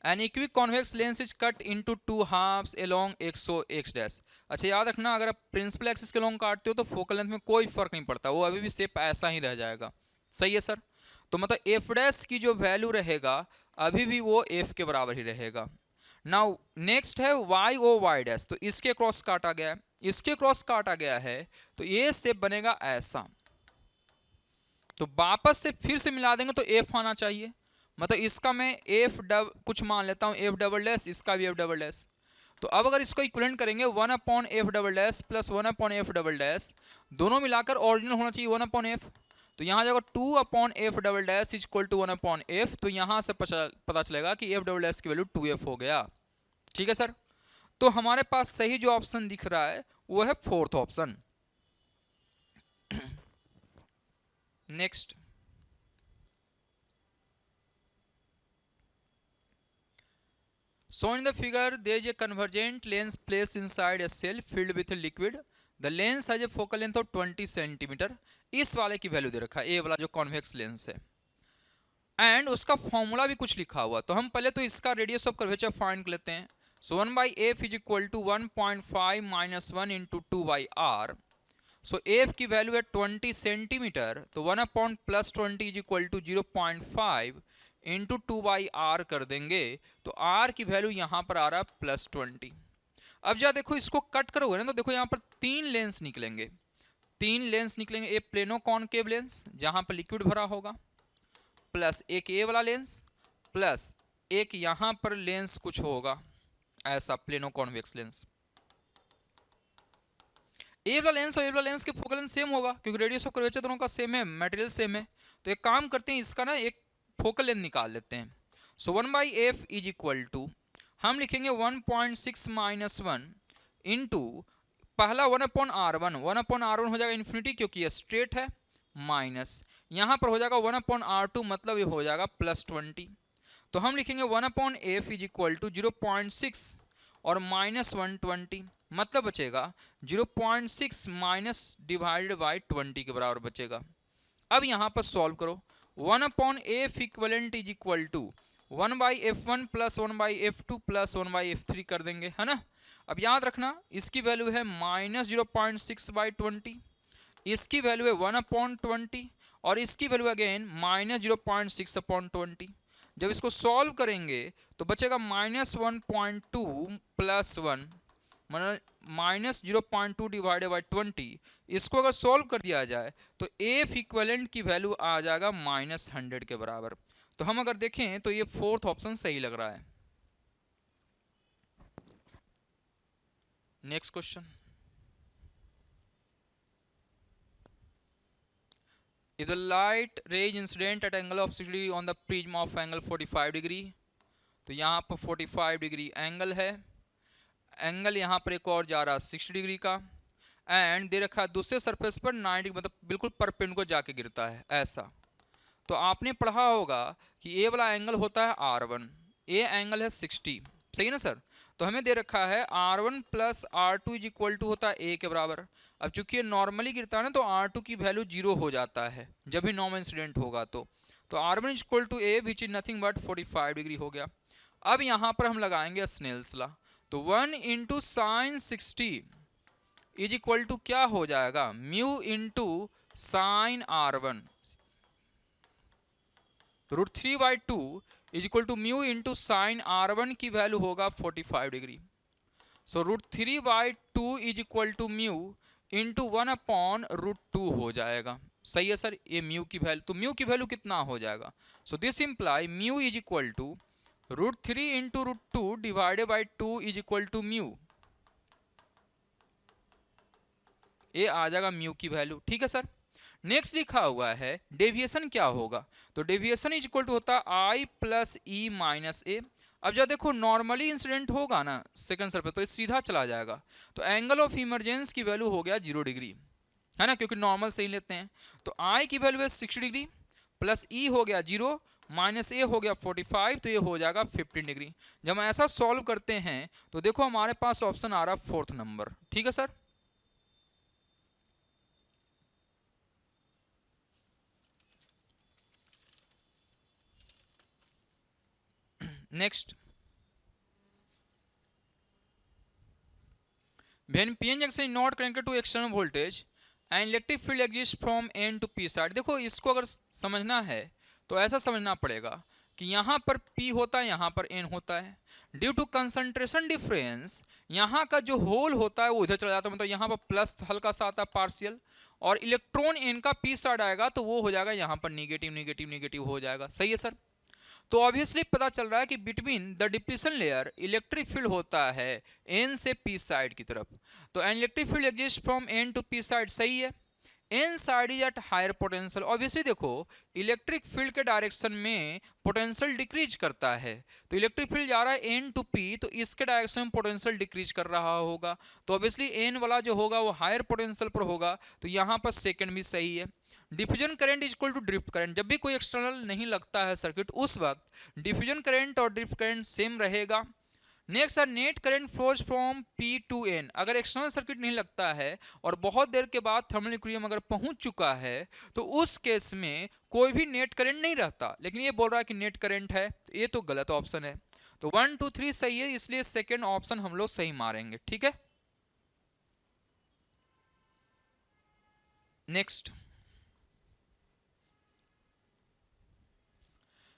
an equiconvex lens is cut into 2 halves along X O X dash. अच्छा याद रखना, अगर आप प्रिंसिपल एक्सिस के लॉन्ग काटते हो तो फोकल लेंथ में कोई फर्क नहीं पड़ता, वो अभी भी शेप ऐसा ही रह जाएगा, सही है सर। तो मतलब एफ डैश की जो वैल्यू रहेगा अभी भी वो एफ के बराबर ही रहेगा। नाउ नेक्स्ट है वाई ओ वाई डैश, तो इसके क्रॉस काटा गया है, इसके क्रॉस काटा गया है, तो ये शेप बनेगा ऐसा। तो वापस से फिर से मिला देंगे तो एफ आना चाहिए, मतलब इसका मैं एफ कुछ मान लेता हूं एफ डबल डैश, इसका भी एफ डबल डैश। तो अब अगर इसको इक्विवेलेंट करेंगे 1 upon F double dash plus 1 upon F double dash, दोनों मिलाकर ओरिजिनल होना चाहिए 1 अपॉन एफ। तो यहाँ जाएगा 2 upon F double dash is equal to 1 upon F, तो यहाँ से पता चलेगा कि एफ डबल डैश की वैल्यू 2f हो गया, ठीक है सर। तो हमारे पास सही जो ऑप्शन दिख रहा है वो है fourth option. Next, so in the figure there is a convergent lens placed inside a cell filled with a liquid. The lens has a focal length of 20 cm. इस वाले की वैल्यू दे रखा है, ए वाला जो कॉन्वेक्स लेंस है, and उसका फॉर्मूला भी कुछ लिखा हुआ। तो हम पहले तो इसका रेडियस ऑफ कर्वेचर फाइंड कर लेते हैं। So 1 by F is equal to 1.5 minus 1 into 2 by R. So F की वैल्यू है 20 सेंटीमीटर, तो 1 upon plus 20 is equal to 0.5 into 2 by R कर देंगे, तो आर की वैल्यू यहाँ पर आ रहा है प्लस 20। अब जब देखो इसको कट करोगे ना तो देखो यहाँ पर 3 लेंस निकलेंगे, 3 लेंस निकलेंगे। एक प्लेनो कॉनकेव लेंस जहाँ पर लिक्विड भरा होगा, प्लस एक ए वाला लेंस, प्लस एक यहाँ पर लेंस कुछ होगा ऐसा प्लेनो कॉन्वेक्स लेंस। ए वाला लेंस और ए वाला लेंस के फोकल लेंथ सेम होगा क्योंकि रेडियस ऑफ कर्वेचर दोनों का सेम है, मटेरियल सेम है। तो एक काम करते हैं, इसका ना एक फोकल लेंथ निकाल लेते हैं। So 1 by F is equal to हम लिखेंगे 1.6 माइनस 1 इंटू पहला 1 अपॉन R1, 1 अपॉन R1 हो जाएगा इन्फिनिटी क्योंकि ये स्ट्रेट है, माइनस यहाँ पर हो जाएगा 1 अपॉन R2 मतलब ये हो जाएगा प्लस 20। तो हम लिखेंगे 1 upon F is equal to 0.6 और माइनस 120, मतलब बचेगा 0.6 माइनस डिवाइडेड बाई 20 के बराबर बचेगा। अब यहाँ पर सॉल्व करो, 1 upon F equivalent is equal to 1 by F1 plus 1 by F2 plus 1 by F3 कर देंगे, है ना। अब याद रखना इसकी वैल्यू है माइनस 0.6 बाई 20, इसकी वैल्यू है 1 अपॉन 20 और इसकी वैल्यू अगेन माइनस 0.6 अपॉन 20। जब इसको सॉल्व करेंगे तो बचेगा minus 1.2 plus 1 minus 0.2 divided by 20। इसको अगर सॉल्व कर दिया जाए तो एफ इक्विवेलेंट की वैल्यू आ जाएगा माइनस 100 के बराबर। तो हम अगर देखें तो ये फोर्थ ऑप्शन सही लग रहा है। Next question, if the light rays incident at angle of 60 degree on the prism of angle 45 degree, तो यहाँ पर 45 डिग्री एंगल है, एंगल यहाँ पर एक और जा रहा है 60 डिग्री का, एंड दे रखा है दूसरे सरफेस पर 90 मतलब बिल्कुल परपेंडिकुलर जाके गिरता है ऐसा। तो आपने पढ़ा होगा कि ए वाला एंगल होता है R1, ए एंगल है 60, सही है ना सर। तो हमें दे रखा है R1 plus R2 is equal to होता है ए के बराबर। अब चूंकि ये नॉर्मली गिरता है ना तो R2 की वैल्यू 0 हो जाता है जब भी नॉर्मल इंसिडेंट होगा। तो R1 is equal to a which is nothing but 45 degree हो गया। अब यहाँ पर हम लगाएंगे स्नेल्स लॉ, तो 1 into sine 60 is equal to क्या हो जाएगा, mu into sine R1 √3/2 is equal to mu into sine R1 की वैल्यू होगा 45 degree. So √3/2 is equal to mu into 1/√2 हो जाएगा। सही है सर, ये म्यू की वैल्यू, तो म्यू की वैल्यू कितना हो जाएगा? So this imply mu is equal to √3 into √2 divided by 2 is equal to mu. ये आ जाएगा म्यू की वैल्यू। ठीक है सर। नेक्स्ट लिखा हुआ है डेविएशन क्या होगा? तो डेविएशन इज इक्वल टू होता है आई प्लस ई माइनस ए। अब जब देखो नॉर्मली इंसिडेंट होगा ना सेकंड सर पे, तो ये सीधा चला जाएगा, तो एंगल ऑफ इमरजेंस की वैल्यू हो गया 0 डिग्री, है ना, क्योंकि नॉर्मल से ही लेते हैं। तो आई की वैल्यू है 60 डिग्री, प्लस ई हो गया 0, माइनस ए हो गया 45, तो ये हो जाएगा 15 डिग्री। जब हम ऐसा सॉल्व करते हैं तो देखो हमारे पास ऑप्शन आ रहा है 4th नंबर। ठीक है sir. Next, when PN junction is not connected to external voltage and electric field exists from N to P side। देखो इसको अगर समझना है तो ऐसा समझना पड़ेगा कि यहाँ पर P होता है, यहाँ पर N होता है। ड्यू टू कंसंट्रेशन डिफरेंस यहाँ का जो होल होता है वो इधर चला जाता है, मतलब यहाँ पर प्लस हल्का सा आता है पार्शियल, और इलेक्ट्रॉन N का P साइड आएगा तो वो हो जाएगा यहाँ पर निगेटिव निगेटिव निगेटिव हो जाएगा। सही है सर। तो ऑब्वियसली पता चल रहा है कि between the depletion layer electric field होता है एन से पी साइड की तरफ। तो N electric field exist from N to P side. सही है। N side is at higher potential. Obviously देखो इलेक्ट्रिक फील्ड के डायरेक्शन में पोटेंशियल डिक्रीज करता है, तो इलेक्ट्रिक फील्ड जा रहा है एन टू पी, तो इसके डायरेक्शन में पोटेंशियल डिक्रीज कर रहा होगा, तो ऑब्वियसली एन वाला जो होगा वो हायर पोटेंशियल पर होगा, तो यहाँ पर सेकंड भी सही है। Diffusion current is equal to drift current. जब भी कोई एक्सटर्नल नहीं लगता है सर्किट उस वक्त डिफ्यूजन करंट और ड्रिफ्ट करंट सेम रहेगा। नेक्स्ट है net current flows from P to N। अगर एक्सटर्नल सर्किट नहीं लगता है और बहुत देर के बाद थर्मल इक्विलिब्रियम अगर पहुंच चुका है तो उस केस में कोई भी नेट करंट नहीं रहता, लेकिन ये बोल रहा है कि नेट करंट है, तो ये तो गलत ऑप्शन है। तो 1 2 3 सही है, इसलिए सेकेंड ऑप्शन हम लोग सही मारेंगे। ठीक है। Next,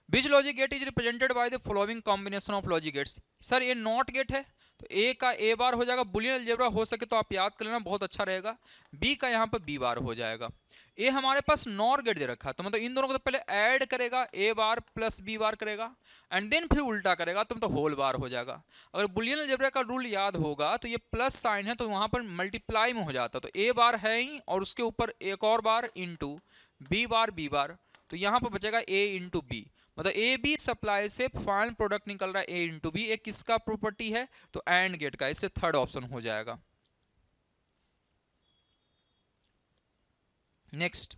Which logic gate is represented by the following combination of logic gates? Sir ये नॉट गेट है तो ए का ए बार हो जाएगा, बुलियन अलजेब्रा हो सके तो आप याद कर लेना, बहुत अच्छा रहेगा। बी का यहाँ पर बी बार हो जाएगा। ए हमारे पास नॉर गेट दे रखा है, तो मतलब इन दोनों को तो पहले ऐड करेगा, ए बार प्लस बी बार करेगा, एंड देन फिर उल्टा करेगा तो मतलब होल बार हो जाएगा। अगर बुलियन अलजेब्रा का रूल याद होगा तो ये प्लस साइन है तो वहाँ पर मल्टीप्लाई में हो जाता, तो ए बार है ही और उसके ऊपर एक और बार इंटू बी बार, तो यहाँ पर बचेगा ए इंटू बी, मतलब ए बी सप्लाई से फाइनल प्रोडक्ट निकल रहा है ए इंटू बी। एक किसका प्रॉपर्टी है? तो एंड गेट का, इससे थर्ड ऑप्शन हो जाएगा। Next,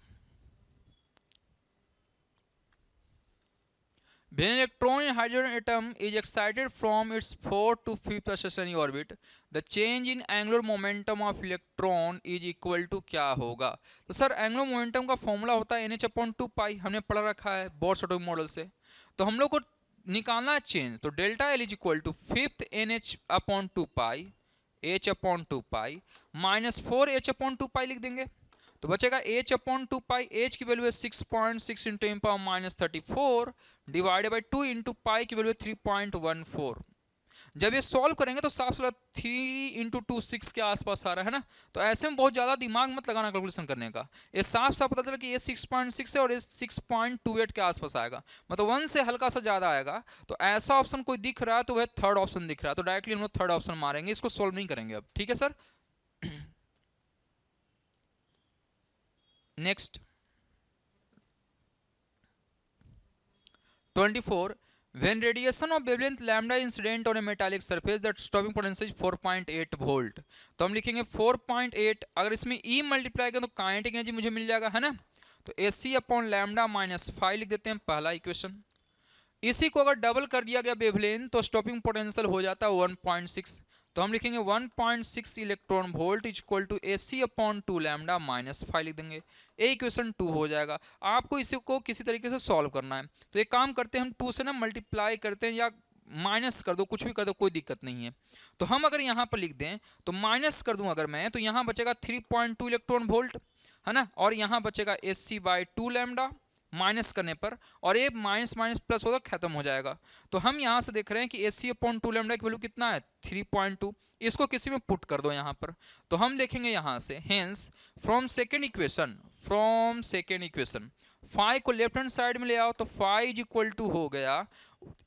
when an electron in hydrogen atom is excited from its 4th to 5th stationary orbit, the change in angular momentum of electron is equal to क्या होगा? तो sir angular momentum का formula होता है NH/2 हमने पढ़ रखा है बोर्स एटॉमिक मॉडल से, तो हम लोग को निकालना है चेंज। तो delta L is equal to 5th NH/2 H/2 माइनस 4H/2 लिख देंगे, तो बचेगा H/2 H की वैल्यू है 6.6 into ten power minus 34 divided by 2 into pi की वैल्यू 3.14। जब ये सॉल्व करेंगे तो साफ साफ 3 इंटू 2 6 के आसपास आ रहा है ना, तो ऐसे में बहुत ज़्यादा दिमाग मत लगाना कैलकुलेशन करने का, ये साफ साफ पता चला कि ये 6.6 है और ये 6.28 के आसपास आएगा, मतलब 1 से हल्का सा ज़्यादा आएगा। तो ऐसा ऑप्शन कोई दिख रहा है तो वह थर्ड ऑप्शन दिख रहा है, तो डायरेक्टली हम लोग थर्ड ऑप्शन मारेंगे, इसको सोल्व नहीं करेंगे अब। ठीक है sir. Next 24, when radiation of wavelength lambda incident on a metallic surface that stopping potential is 4.8 volt, तो हम लिखेंगे 4.8, अगर इसमें E मल्टीप्लाई करें तो काइनेटिक एनर्जी मुझे मिल जाएगा, है ना, तो AC/λ माइनस 5 लिख देते हैं, पहला इक्वेशन। इसी को अगर डबल कर दिया गया वेवलेंथ तो स्टॉपिंग पोटेंशियल हो जाता है 1.6, तो हम लिखेंगे 1.6 electron volt is equal to AC/2λ minus 5 लिख देंगे, ए इक्वेशन 2 हो जाएगा। आपको इसी को किसी तरीके से सॉल्व करना है, तो एक काम करते हैं हम 2 से ना मल्टीप्लाई करते हैं या माइनस कर दो, कुछ भी कर दो, कोई दिक्कत नहीं है। तो हम अगर यहाँ पर लिख दें तो माइनस कर दूं अगर मैं, तो यहाँ बचेगा 3.2 इलेक्ट्रॉन वोल्ट, है ना, और यहाँ बचेगा AC/2λ माइनस करने पर, और ये माइनस माइनस प्लस होगा, खत्म हो जाएगा। तो हम यहाँ से देख रहे हैं कि AC/2 लैम्डा की वैल्यू कितना है 3.2। इसको किसी में पुट कर दो यहाँ पर, तो हम देखेंगे यहाँ से hence from second equation phi को लेफ्ट हैंड साइड में ले आओ, तो फाई इज इक्वल टू हो गया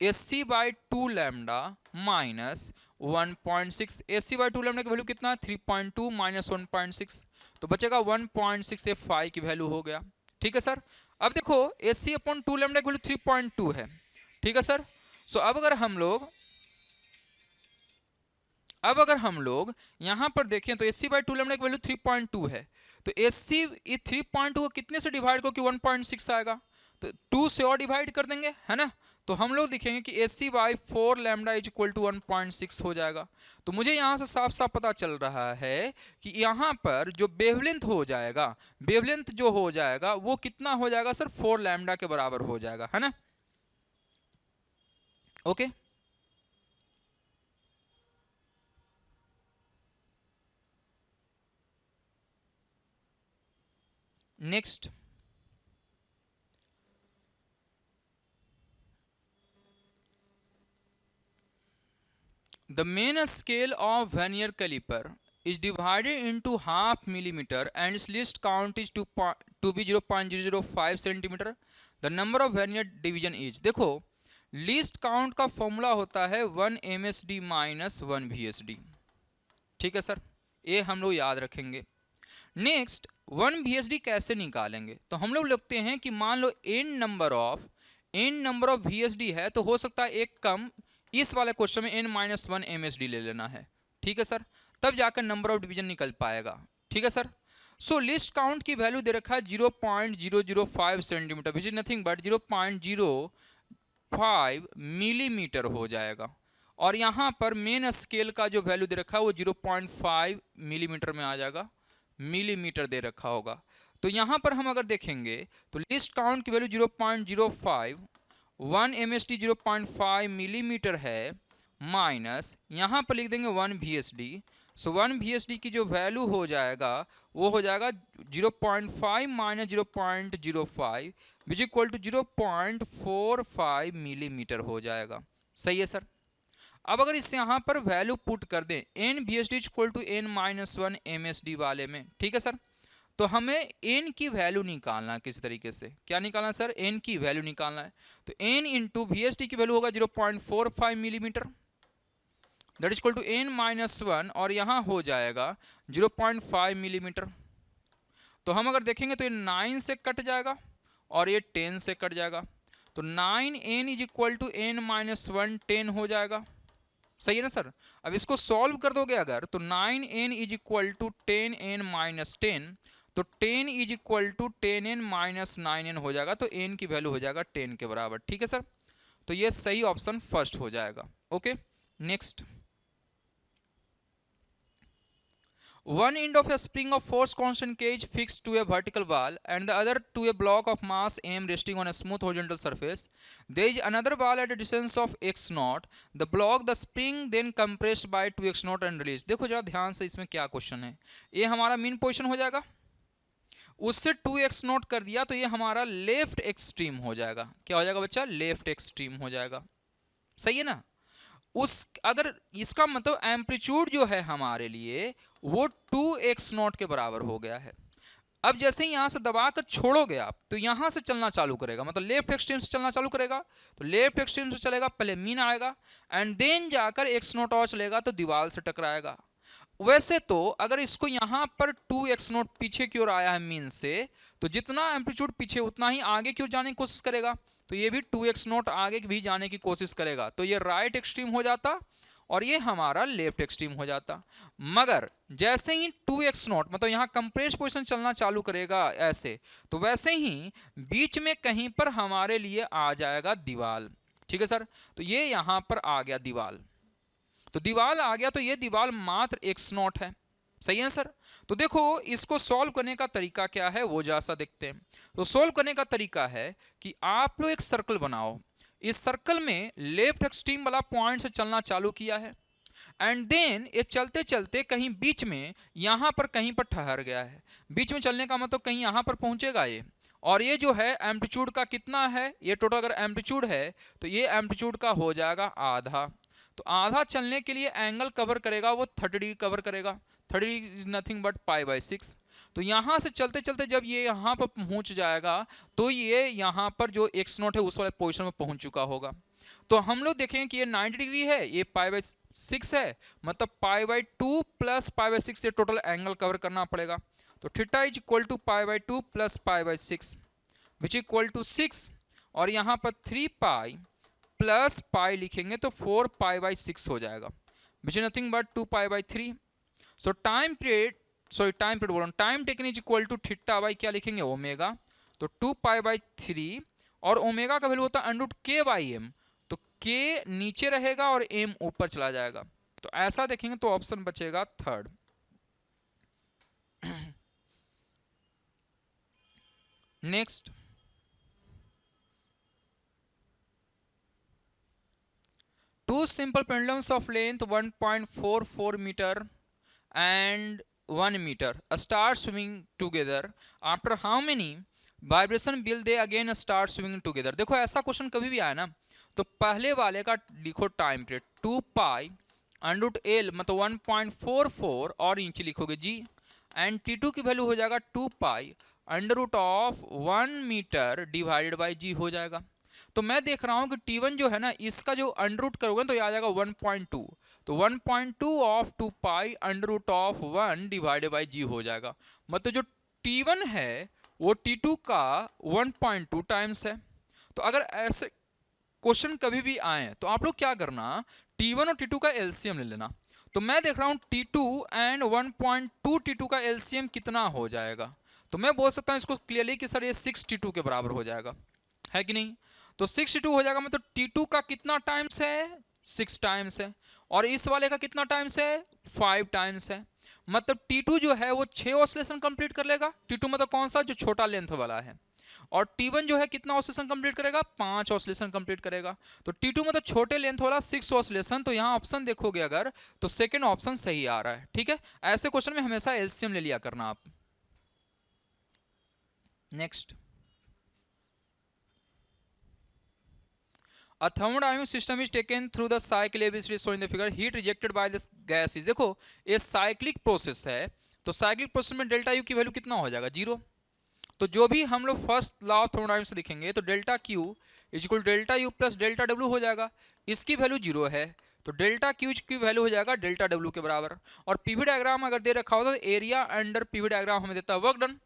AC/2 lambda minus 1.6। AC/2 lambda की वैल्यू कितना है 3.2 माइनस 1.6, तो बचेगा 1.6। ये फाई की वैल्यू हो गया। ठीक है सर। अब देखो AC/2 लैम्डा की वैल्यू 3.2 है। ठीक है सर। सो अब अगर हम लोग यहां पर देखें तो AC/2 लैम्डा की वैल्यू 3.2 है, तो AC 3.2 को कितने से डिवाइड करो कि 1.6 आएगा, तो 2 से और डिवाइड कर देंगे, है ना। तो हम लोग लिखेंगे कि AC/4 lambda is equal to 1.6 हो जाएगा। तो मुझे यहाँ से साफ साफ पता चल रहा है कि यहाँ पर जो वेवलेंथ जो हो जाएगा वो कितना हो जाएगा सर, 4 लैम्डा के बराबर हो जाएगा, है ना। Okay. Next, the main scale of vernier caliper is divided into half millimeter and its least count is to be 0.005 centimeter. The number of vernier division is, देखो लीस्ट काउंट का formula होता है 1 MSD माइनस 1 VSD। ठीक है sir, ये हम लोग याद रखेंगे। नेक्स्ट 1 VSD कैसे निकालेंगे, तो हम लोग लिखते हैं कि मान लो n नंबर ऑफ VSD है, तो हो सकता है एक कम, इस वाले क्वेश्चन में n-1 MSD ले लेना है। ठीक है सर, तब जाकर नंबर ऑफ डिवीजन निकल पाएगा। ठीक है सर। सो लिस्ट काउंट की वैल्यू दे रखा है 0.005 centimetre, which is nothing but 0.05 millimetre हो जाएगा, और यहाँ पर मेन स्केल का जो वैल्यू दे रखा है वो 0.5 मिलीमीटर में आ जाएगा, मिलीमीटर दे रखा होगा। तो यहाँ पर हम अगर देखेंगे तो लिस्ट काउंट की वैल्यू 0.05, 1 MSD 0.5 मिलीमीटर है, माइनस यहाँ पर लिख देंगे 1 VSD। सो 1 VSD की जो वैल्यू हो जाएगा वो हो जाएगा 0.5 minus 0.05 which equal to 0.45 millimetre हो जाएगा। सही है सर। अब अगर इस यहाँ पर वैल्यू पुट कर दें n VSD equal to n-1 MSD वाले में, ठीक है सर, तो हमें n की वैल्यू निकालना है किसी तरीके से। क्या निकालना है सर, n की वैल्यू निकालना है। तो n इंटू VSD की वैल्यू होगा 0.45 millimetre, that is equal to n-1, और यहाँ हो जाएगा 0.5 मिलीमीटर। तो हम अगर देखेंगे तो ये 9 से कट जाएगा और ये 10 से कट जाएगा, तो 9n is equal to n-1 10 हो जाएगा। सही है ना सर। अब इसको सॉल्व कर दोगे अगर, तो 9n is equal to 10n minus 10, तो 10 is equal to 10n minus 9n हो जाएगा, तो n की वैल्यू हो जाएगा 10 के बराबर। ठीक है सर, तो ये सही ऑप्शन फर्स्ट हो जाएगा। Okay. Next, one end of a spring of force constant K is fixed to a vertical wall and the other to a block of mass M resting on a smooth horizontal surface. There is another wall at a distance of x0. The block, the spring then compressed by 2x0 and released. देखो जरा ध्यान से इसमें क्या question है। ये हमारा mean position हो जाएगा, उससे 2x0 कर दिया तो ये हमारा लेफ्ट एक्सट्रीम हो जाएगा। क्या हो जाएगा बच्चा, लेफ्ट एक्सट्रीम हो जाएगा। सही है ना। उस अगर इसका मतलब एम्पलीट्यूड जो है हमारे लिए वो 2x0 के बराबर हो गया है। अब जैसे ही यहां से दबाकर छोड़ोगे आप तो यहां से चलना चालू करेगा, मतलब लेफ्ट एक्सट्रीम से चलना चालू करेगा, तो लेफ्ट एक्सट्रीम से चलेगा, पहले मीन आएगा एंड देन जाकर x0 और चलेगा तो दीवार से टकराएगा। वैसे तो अगर इसको यहां पर 2x0 पीछे की ओर आया है मीन से, तो जितना एम्पलीट्यूड पीछे उतना ही आगे की ओर जाने की कोशिश करेगा, तो ये भी 2x0 आगे भी जाने की कोशिश करेगा, तो ये राइट एक्सट्रीम हो जाता और ये हमारा लेफ्ट एक्सट्रीम हो जाता। मगर जैसे ही 2x0 मतलब यहाँ कंप्रेस पोजीशन चलना चालू करेगा ऐसे, तो वैसे ही बीच में कहीं पर हमारे लिए आ जाएगा दीवाल। ठीक है सर, तो ये यहाँ पर आ गया दीवाल, तो दीवाल आ गया, तो ये दीवाल मात्र x0 है। सही है सर। तो देखो इसको सॉल्व करने का तरीका क्या है वो जैसा देखते हैं। तो सॉल्व करने का तरीका है कि आप लोग एक सर्कल बनाओ, इस सर्कल में लेफ्ट एक्सट्रीम वाला पॉइंट से चलना चालू किया है एंड देन ये चलते चलते कहीं बीच में यहाँ पर कहीं पर ठहर गया है। बीच में चलने का मतलब कहीं यहाँ पर पहुँचेगा ये, और ये जो है एम्पलीट्यूड का कितना है, ये टोटल अगर एम्पलीट्यूड है तो ये एम्पलीट्यूड का हो जाएगा आधा। तो आधा चलने के लिए एंगल कवर करेगा वो 30 डिग्री कवर करेगा। 30 इज नथिंग बट π/6। तो यहाँ से चलते चलते जब ये यहाँ पर पहुँच जाएगा तो ये यहाँ पर जो x0 है उस वाले पोजिशन में पहुँच चुका होगा। तो हम लोग देखेंगे कि ये 90 डिग्री है, ये π/6 है, मतलब π/2 प्लस π/6 ये टोटल एंगल कवर करना पड़ेगा। तो theta is equal to π/2 plus π/6 which equal to 6, और यहाँ पर 3 पाई प्लस पाई लिखेंगे तो 4 π/6 हो जाएगा which is nothing but 2 π/3। So time period बोल रहा हूँ, time taken is equal to theta by क्या लिखेंगे ओमेगा, तो 2 π/3, और ओमेगा का वैल्यू होता है √k/m, तो k नीचे रहेगा और m ऊपर चला जाएगा। तो ऐसा देखेंगे तो ऑप्शन बचेगा third. Next, two simple pendulums of length 1.44 meter and 1 meter start swimming together. After how many vibration will they again start swimming together? देखो ऐसा क्वेश्चन कभी भी आया ना तो पहले वाले का लिखो टाइम पीरियड 2 पाई √L मतलब 1.44 और नीचे लिखोगे जी, एंड T2 की वैल्यू हो जाएगा 2 पाई √1 मीटर डिवाइडेड बाई जी हो जाएगा। तो मैं देख रहा हूं कि T1 जो है ना इसका जो अंडर करोगे तो ये आ जाएगा 1.2, तो 1.2 ऑफ 2 पाई √1 डिवाइडेड बाई जी हो जाएगा। मतलब जो T1 है वो T2 का 1.2 टाइम्स है। तो अगर ऐसे क्वेश्चन कभी भी आए तो आप लोग क्या करना, T1 और T2 का एलसीएम ले लेना। तो मैं देख रहा हूं T2 एंड 1.2 T2 का एलसीएम कितना हो जाएगा, तो मैं बोल सकता हूं इसको क्लियरली कि सर ये 6 T2 के बराबर हो जाएगा, है कि नहीं। तो 6 T2 हो जाएगा, मतलब T2 का कितना टाइम्स है 6 टाइम्स है, और इस वाले का कितना टाइम्स है 5 टाइम्स है। मतलब T2 जो है वो 6 ऑसिलेशन कंप्लीट कर लेगा। T2 मतलब कौन सा, जो छोटा लेंथ वाला है। और T1 जो है कितना ऑसिलेशन कंप्लीट करेगा 5 ऑसिलेशन कंप्लीट करेगा। तो T2 मतलब छोटे लेंथ वाला 6 ऑसिलेशन। तो यहाँ ऑप्शन देखोगे अगर तो सेकेंड ऑप्शन सही आ रहा है, ठीक है। ऐसे क्वेश्चन में हमेशा एलसीएम ले लिया करना आप। Next, A thermodynamic system is taken through the cycle ABCD shown in the figure. Heat rejected by the gas is, देखो ये साइक्लिक प्रोसेस है, तो साइक्लिक प्रोसेस में डेल्टा यू की वैल्यू कितना हो जाएगा 0। तो जो भी हम लोग फर्स्ट लॉ ऑफ थर्मोडायनामिक्स से लिखेंगे तो delta Q is equal delta U plus delta W हो जाएगा। इसकी वैल्यू 0 है तो डेल्टा क्यू की वैल्यू हो जाएगा डेल्टा डब्ल्यू के बराबर। और पीवी डायग्राम अगर दे रखा हो तो एरिया अंडर पीवी डायग्राम हमें देता है work done.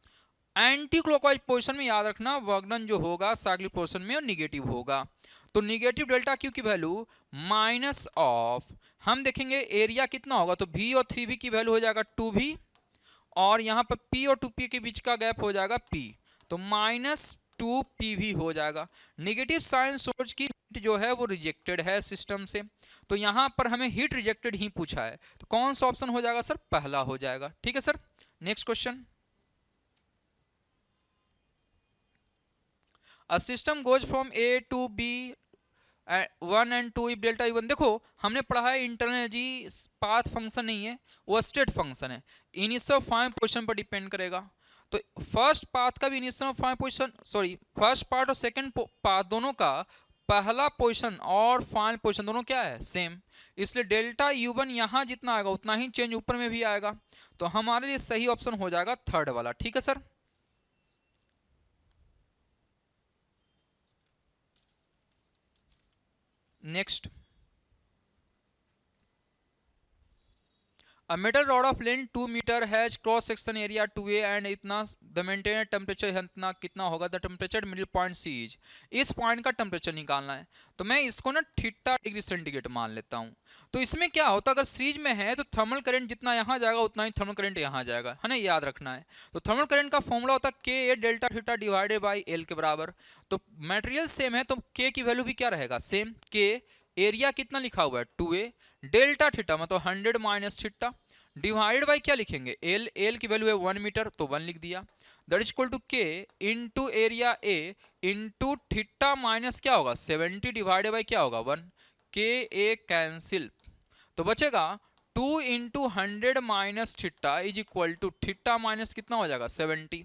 Anti clockwise position में याद रखना वर्क डन जो होगा साइक्लिक पोजिशन में निगेटिव होगा। तो निगेटिव डेल्टा क्यू की वैल्यू माइनस ऑफ, हम देखेंगे एरिया कितना होगा तो V और 3V की वैल्यू हो जाएगा 2V, और यहाँ पर P और 2P के बीच का गैप हो जाएगा P, तो -2PV हो जाएगा। निगेटिव साइन सोर्स की हीट जो है वो रिजेक्टेड है सिस्टम से, तो यहाँ पर हमें हीट रिजेक्टेड ही पूछा है, तो कौन सा ऑप्शन हो जाएगा सर, पहला हो जाएगा, ठीक है sir. Next question, A system goes from A to B 1 and 2 if delta U1। देखो हमने पढ़ा है इंटरनल एनर्जी पाथ फंक्शन नहीं है, वो स्टेट फंक्शन है, इनिशियल फाइनल पोजीशन पर डिपेंड करेगा। तो फर्स्ट पाथ का भी initial final position, sorry first part और सेकंड पाथ दोनों का पहला पोजीशन और फाइनल पोजीशन दोनों क्या है सेम, इसलिए डेल्टा U1 यहाँ जितना आएगा उतना ही चेंज ऊपर में भी आएगा। तो हमारे लिए सही ऑप्शन हो जाएगा थर्ड वाला, ठीक है sir. Next, A metal rod of length 2 meter has cross section area 2A and इतना the maintained temperature इतना कितना होगा, the temperature middle point C is। इस पॉइंट का टेम्परेचर निकालना है, तो मैं इसको ना थीटा डिग्री सेंटीग्रेड मान लेता हूँ। तो इसमें क्या होता है, अगर सीरीज में है तो थर्मल करंट जितना यहाँ जाएगा उतना ही थर्मल करंट यहाँ जाएगा, है ना, याद रखना है। तो थर्मल करंट का फॉर्मूला होता है K delta theta divided by L के बराबर। तो मटेरियल सेम है तो K की वैल्यू भी क्या रहेगा सेम, K एरिया कितना लिखा हुआ है 2A डेल्टा थीटा मतलब 100 माइनस थीटा डिवाइडेड बाई क्या लिखेंगे L, L की वैल्यू है 1 मीटर तो 1 लिख दिया, that is equal to K into area A into theta minus क्या होगा 70 डिवाइडेड बाई क्या होगा 1, K A कैंसिल, तो बचेगा 2 into 100 minus theta is equal to theta minus कितना हो जाएगा 70।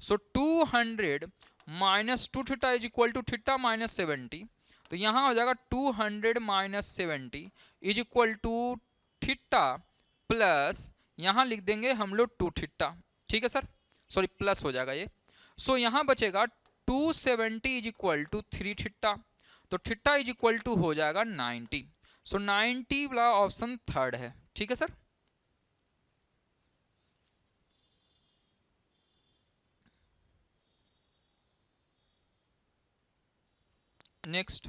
So 200 minus 2 theta is equal to theta minus 70, तो यहाँ हो जाएगा 200 minus 70 is equal to theta plus यहाँ लिख देंगे हम लोग 2 थीटा, ठीक है सर, सॉरी प्लस हो जाएगा ये। सो यहाँ बचेगा 270 इज इक्वल टू 3 थीटा, तो थीटा इज इक्वल टू हो जाएगा 90। सो 90 वाला ऑप्शन थर्ड है, ठीक है sir. Next,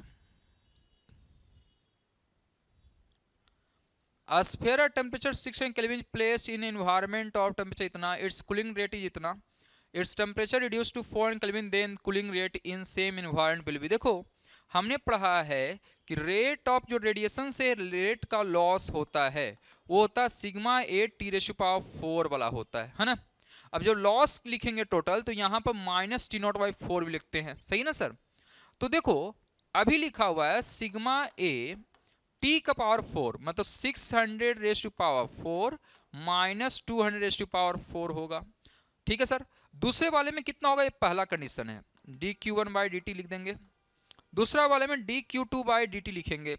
a sphere at temperature 600 Kelvin is placed in environment of temperature इतना, its cooling rate is इतना, its temperature reduced to 400 Kelvin, then cooling rate in same environment will be। देखो हमने पढ़ा है कि रेट ऑफ जो radiation से rate का लॉस होता है वो होता है सिग्मा 8 T⁴ वाला होता है ना। अब जो लॉस लिखेंगे टोटल तो यहाँ पर माइनस T0/4 भी लिखते हैं, सही ना सर। तो देखो अभी लिखा हुआ है सिग्मा ए टी का पावर 4 मतलब 600⁴ माइनस 200⁴ होगा, ठीक है सर। दूसरे वाले में कितना होगा, ये पहला कंडीशन है, dQ1/dt लिख देंगे। दूसरा वाले में dQ2/dt लिखेंगे,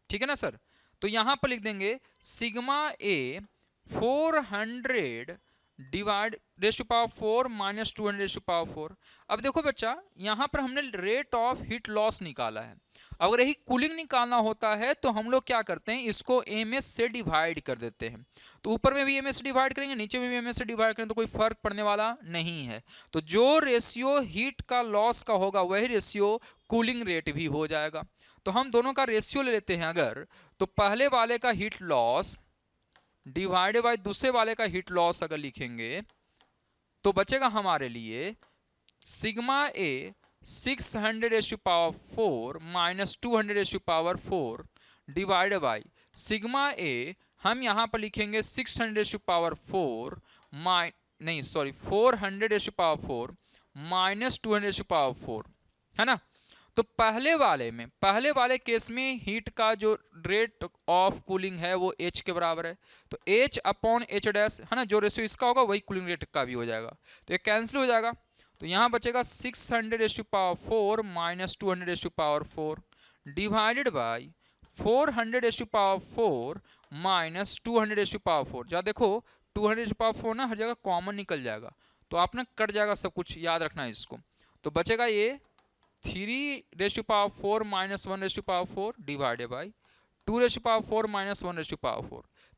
ठीक है ना सर। तो यहां पर लिख देंगे सिग्मा ए 400 डिवाइड ⁴ माइनस 200⁴। अब देखो बच्चा यहां पर हमने रेट ऑफ हीट लॉस निकाला है, अगर यही कूलिंग निकालना होता है तो हम लोग क्या करते हैं, इसको ms से डिवाइड कर देते हैं। तो ऊपर में भी ms से डिवाइड करेंगे, नीचे में भी ms से डिवाइड करेंगे तो कोई फर्क पड़ने वाला नहीं है। तो जो रेशियो हीट का लॉस का होगा वही रेशियो कूलिंग रेट भी हो जाएगा। तो हम दोनों का रेशियो ले लेते हैं अगर, तो पहले वाले का हीट लॉस डिवाइडेड बाय दूसरे वाले का हीट लॉस अगर लिखेंगे तो बचेगा हमारे लिए sigma A 600⁴ minus 200⁴ divide by sigma A हम यहाँ पर लिखेंगे 600⁴ नहीं सॉरी 400⁴ माइनस 200⁴ है ना। तो पहले वाले केस में हीट का जो रेट ऑफ कूलिंग है वो h के बराबर है, तो h/h' है ना, जो रेशियो इसका होगा वही कूलिंग रेट का भी हो जाएगा, तो ये कैंसिल हो जाएगा। तो यहाँ बचेगा 600⁴ माइनस 200⁴ डिवाइडेड बाई 400⁴ माइनस 200⁴। जहाँ देखो 200⁴ ना हर जगह कॉमन निकल जाएगा, तो आप ना कट जाएगा सब कुछ, याद रखना है इसको। तो बचेगा ये 3⁴ माइनस 1⁴ डिवाइडेड बाई 2⁴ माइनस 1⁴।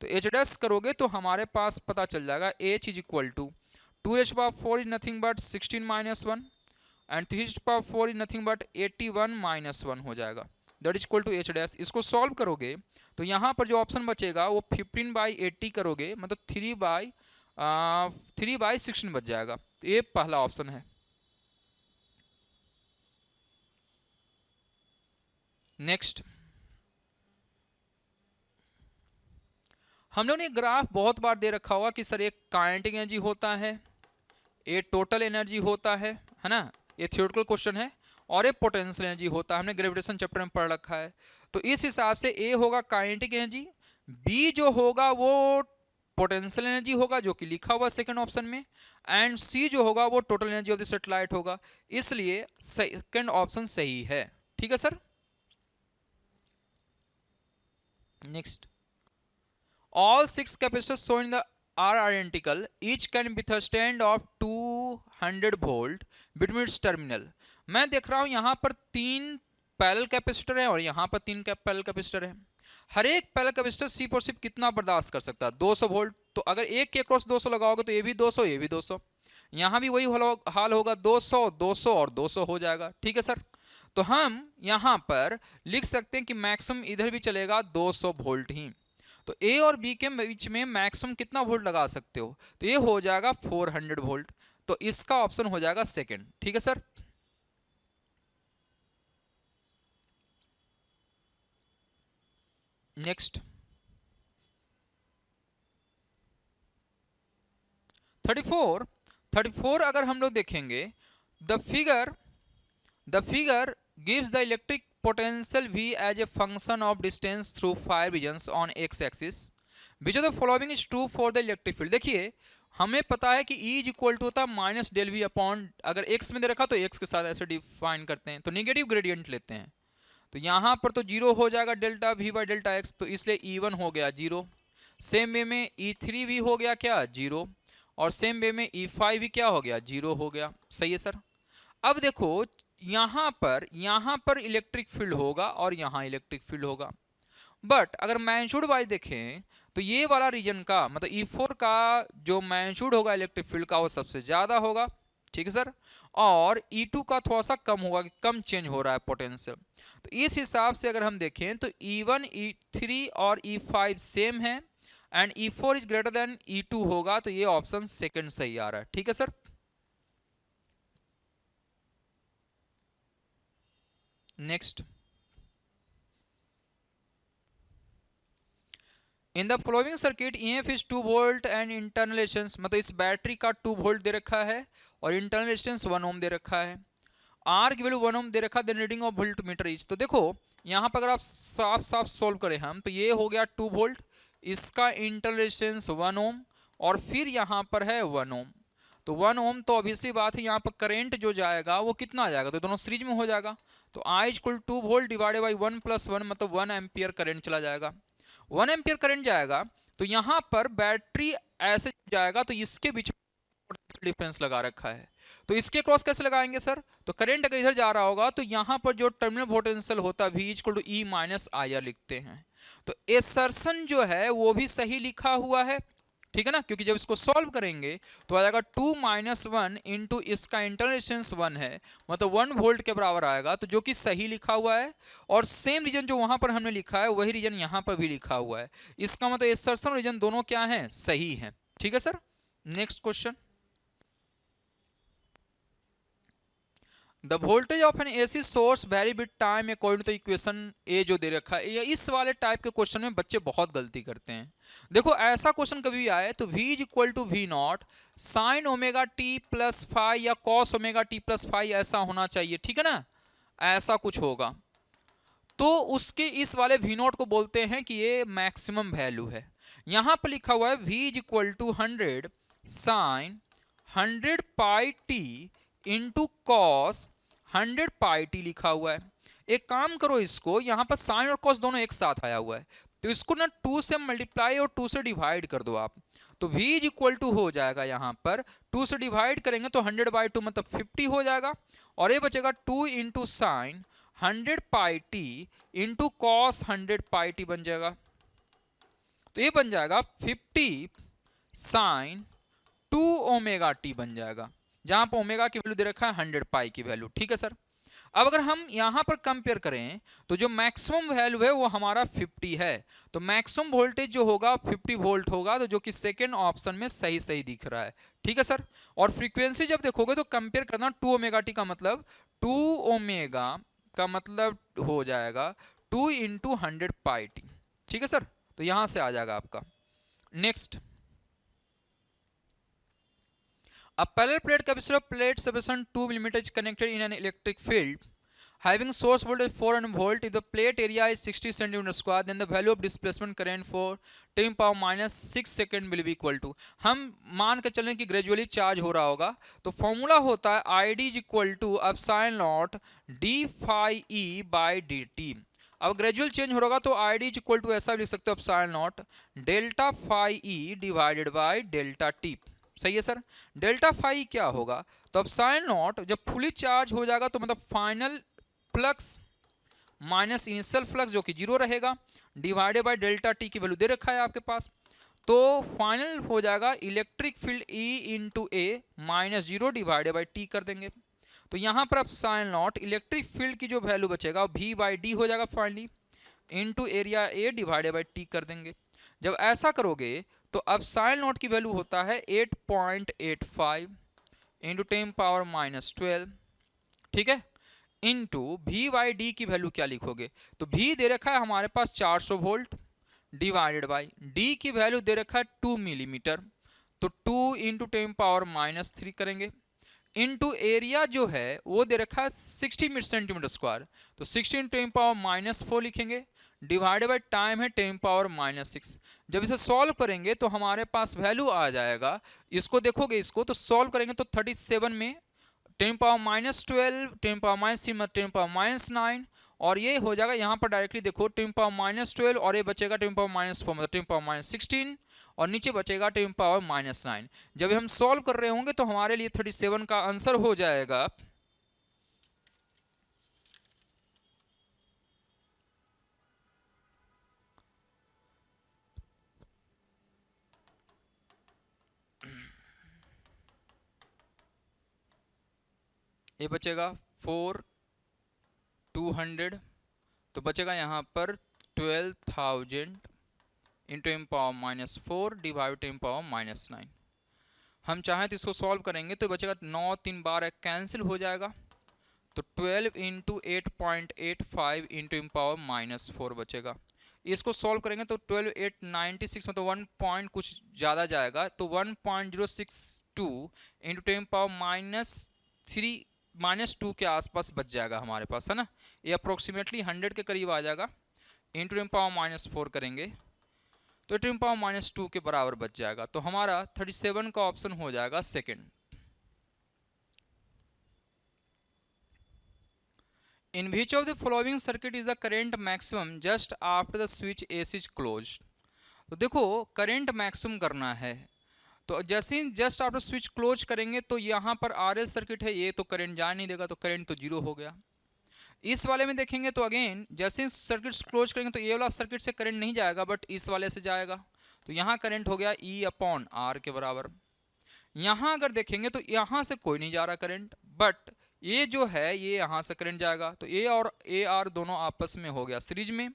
तो h' करोगे तो हमारे पास पता चल जाएगा h is equal to 2⁴ is nothing but 16 minus 1 and 3⁴ is nothing but 81 minus 1 हो जाएगा, that is equal to h'। इसको सॉल्व करोगे तो यहाँ पर जो ऑप्शन बचेगा वो 15/80 करोगे मतलब 3/16 बच जाएगा, तो ये पहला ऑप्शन है। नेक्स्ट, हम लोगों ने ग्राफ बहुत बार दे रखा होगा कि सर एक काइनेटिक एनर्जी होता है, ये टोटल एनर्जी होता है ना, ये थ्योरेटिकल क्वेश्चन है, और ये पोटेंशियल एनर्जी होता है, हमने ग्रेविटेशन चैप्टर में पढ़ रखा है। तो इस हिसाब से ए होगा काइनेटिक एनर्जी, बी जो होगा वो पोटेंशियल एनर्जी होगा जो कि लिखा हुआ सेकंड ऑप्शन में, एंड सी जो होगा वो total energy of the satellite होगा, इसलिए सेकंड ऑप्शन सही है, ठीक है sir. Next, all 6 capacitors shown in the are identical, each can be withstand of 200 volt between its terminal। मैं देख रहा हूं यहां पर 3 पैरेलल कैपेसिटर है और यहां पर 3 पैरेलल कैपेसिटर है। हर एक पैरेलल कैपेसिटर सिर्फ और सिर्फ कितना बर्दाश्त कर सकता है, 200 वोल्ट। तो अगर एक के क्रॉस 200 लगाओगे तो ये भी 200 ये भी 200, यहां भी वही हाल होगा, 200 200 और 200 हो जाएगा, ठीक है सर। तो हम यहां पर लिख सकते हैं कि मैक्सिमम इधर भी चलेगा 200 वोल्ट ही। तो ए और बी के बीच में मैक्सिमम कितना वोल्ट लगा सकते हो, तो ये हो जाएगा 400 वोल्ट, तो इसका ऑप्शन हो जाएगा सेकंड, ठीक है सर। नेक्स्ट 34 अगर हम लोग देखेंगे, the figure gives the electric potential V as a function of distance through 5 regions on x axis, which of the following is true for the electric field। देखिए हमें पता है कि E इज इक्वल टू होता है minus del we upon, अगर x में दे रखा तो x के साथ ऐसे डिफाइन करते हैं, तो नेगेटिव ग्रेडियंट लेते हैं। तो यहाँ पर तो जीरो हो जाएगा delta we by delta x, तो इसलिए E1 हो गया जीरो। सेम वे में E3 भी हो गया क्या, जीरो। और सेम वे में E5 भी क्या हो गया, जीरो हो गया। सही है सर। अब देखो यहाँ पर इलेक्ट्रिक फील्ड होगा और यहाँ इलेक्ट्रिक फील्ड होगा, बट अगर मैग्नीट्यूड वाइज देखें तो ये वाला रीजन का मतलब E4 का जो मैग्नीट्यूड होगा इलेक्ट्रिक फील्ड का वो सबसे ज्यादा होगा। ठीक है सर। और E2 का थोड़ा सा कम होगा, कम चेंज हो रहा है पोटेंशियल। तो इस हिसाब से अगर हम देखें तो E1 E3 और E5 सेम है and E4 is greater than E2 होगा, तो ये ऑप्शन सेकंड सही आ रहा है। ठीक है sir. Next, in the following circuit EMF is 2 volt and internal resistance, मतलब इस बैटरी का 2 वोल्ट दे रखा है और इंटरनल रेजिस्टेंस 1 ओम दे रखा है। आर की वैल्यू 1 ओम दे रखा है, then reading of voltmeter is. तो देखो यहाँ पर अगर आप साफ साफ सोल्व करें हम, तो ये हो गया 2 वोल्ट, इसका इंटरनल रेजिस्टेंस 1 ओम और फिर यहाँ पर है 1 ओम। तो 1 ओम तो ऑब्वियसली बात है यहाँ पर करंट जो जाएगा वो कितना आ जाएगा, तो दोनों सीरीज में हो जाएगा। तो I equal 2 volt divided by 1 plus 1 मतलब 1 एम्पियर करंट चला जाएगा। 1 एम्पियर करंट जाएगा तो यहाँ पर बैटरी ऐसे जाएगा, तो इसके बीच डिफरेंस लगा रखा है, तो इसके क्रॉस कैसे लगाएंगे सर। तो करंट अगर इधर जा रहा होगा तो यहाँ पर जो टर्मिनल पोटेंशियल होता है V equal to E minus IR लिखते हैं। तो एसर्शन जो है वो भी सही लिखा हुआ है, ठीक है ना, क्योंकि जब इसको सॉल्व करेंगे तो आ जाएगा 2 माइनस 1 इंटू इसका इंटरनल रेजिस्टेंस 1 है, मतलब 1 वोल्ट के बराबर आएगा, तो जो कि सही लिखा हुआ है। और सेम रीजन जो वहां पर हमने लिखा है वही रीजन यहाँ पर भी लिखा हुआ है, इसका मतलब एसर्शन रीजन दोनों क्या है, सही है। ठीक है sir. Next question, the voltage of an AC source very with time according to equation a जो दे रखा है। इस वाले टाइप के क्वेश्चन में बच्चे बहुत गलती करते हैं। देखो ऐसा क्वेश्चन कभी भी आए तो V is equal to V naught sine omega T plus five या cos omega T plus five ऐसा होना चाहिए, ठीक है ना, ऐसा कुछ होगा तो उसके इस वाले V नॉट को बोलते हैं कि ये मैक्सिमम वैल्यू है। यहां पर लिखा हुआ है V is equal to 100 sine 100 pi T into cos 100 pi T लिखा हुआ है। एक काम करो, इसको यहाँ पर साइन और कॉस दोनों एक साथ आया हुआ है, तो इसको ना 2 से मल्टीप्लाई और 2 से डिवाइड कर दो आप, तो v इज इक्वल टू हो जाएगा यहाँ पर 2 से डिवाइड करेंगे तो 100 बाई 2 मतलब 50 हो जाएगा, और ये बचेगा 2 into sine 100 pi T into cos 100 pi T बन जाएगा। तो ये बन जाएगा 50 साइन 2 ओमेगा टी बन जाएगा, जहां पर ओमेगा की वैल्यू दे रखा है 100 पाई की वैल्यू। ठीक है सर। अब अगर हम यहां पर कंपेयर करें तो जो मैक्सिमम वैल्यू है वो हमारा 50 है, तो मैक्सिमम वोल्टेज जो होगा 50 वोल्ट होगा, तो जो कि सेकेंड ऑप्शन में सही सही दिख रहा है। ठीक है सर। और फ्रीक्वेंसी जब देखोगे तो कंपेयर करना 2 ओमेगा टी का मतलब 2 ओमेगा का मतलब हो जाएगा 2 इंटू 100 पाई टी। ठीक है सर, तो यहां से आ जाएगा आपका। Next, a parallel plate capacitor plate separation 2 mm is connected in an electric field having source voltage 400 volt. If the plate area is 60 cm square, then the value of displacement current for 10 power minus 6 second will be equal to, हम मान के चलें कि gradually charge हो रहा होगा, तो formula होता है ID is equal to epsilon not d phi e by dt। अब ग्रेजुअल चेंज हो रहा होगा तो ID is equal to ऐसा लिख सकते हो epsilon not delta phi e divided by delta t। सही है सर। डेल्टा फाई क्या होगा, तो अब साइन नॉट जब फुली चार्ज हो जाएगा तो मतलब final flux minus initial flux जो कि 0 रहेगा, डिवाइडेड बाय डेल्टा टी की वैल्यू दे रखा है आपके पास, तो फाइनल हो जाएगा electric field E into A minus 0 divided by T कर देंगे। तो यहाँ पर अब साइन नॉट इलेक्ट्रिक फील्ड की जो वैल्यू बचेगा V बाई डी हो जाएगा finally, into area A divided by T कर देंगे। जब ऐसा करोगे तो अब साइन नॉट की वैल्यू होता है 8.85 इंटू 10 पावर माइनस 12, ठीक है, इंटू वी बाई डी की वैल्यू क्या लिखोगे, तो V दे रखा है हमारे पास 400 वोल्ट डिवाइडेड बाई D की वैल्यू दे रखा है 2 मिलीमीटर, तो 2 इंटू 10 पावर माइनस 3 करेंगे, इंटू एरिया जो है वो दे रखा है 60 सेंटीमीटर स्क्वायर, तो 60 इंटू 10 पावर माइनस 4 लिखेंगे, डिवाइडेड बाई टाइम है 10⁻⁻⁶। जब इसे सॉल्व करेंगे तो हमारे पास वैल्यू आ जाएगा, इसको देखोगे इसको तो सॉल्व करेंगे तो 37 में 10⁻12 10⁻³ 10⁻9 और ये हो जाएगा यहाँ पर डायरेक्टली देखो 10⁻12 और ये बचेगा 10⁻4 मतलब 10⁻16 और नीचे बचेगा 10⁻9। जब हम सॉल्व कर रहे होंगे तो हमारे लिए 37 का आंसर हो जाएगा ये बचेगा 4/200 तो बचेगा यहाँ पर 12,000 इंटू 10⁻4 डिवाइड 10⁻9। हम चाहें तो इसको सॉल्व करेंगे तो बचेगा 9 3 12 कैंसिल हो जाएगा तो 12 इंटू 8.85 इंटू 10⁻4 बचेगा। इसको सॉल्व करेंगे तो 12,896 मतलब 1 पॉइंट कुछ ज़्यादा जाएगा तो 1.062 इंटू 10⁻3 -2 के आसपास बच जाएगा हमारे पास, है ना। ये अप्रोक्सीमेटली 100 के करीब आ जाएगा। इंटू 10⁻4 करेंगे तो 10⁻2 के बराबर बच जाएगा। तो हमारा 37 का ऑप्शन हो जाएगा second. In which of the following circuit is the current maximum just after the switch AC is closed. तो देखो करंट मैक्सिमम करना है तो जैसे ही जस्ट आफ्टर स्विच क्लोज करेंगे तो यहाँ पर आरएल सर्किट है, ये तो करंट जा नहीं देगा तो करंट तो जीरो हो गया। इस वाले में देखेंगे तो अगेन जैसे ही सर्किट क्लोज करेंगे तो ये वाला सर्किट से करंट नहीं जाएगा बट इस वाले से जाएगा तो यहाँ करंट हो गया E/R के बराबर। यहाँ अगर देखेंगे तो यहाँ से कोई नहीं जा रहा करंट बट ये जो है ये यहाँ से करंट जाएगा तो ए और AR दोनों आपस में हो गया सीरीज में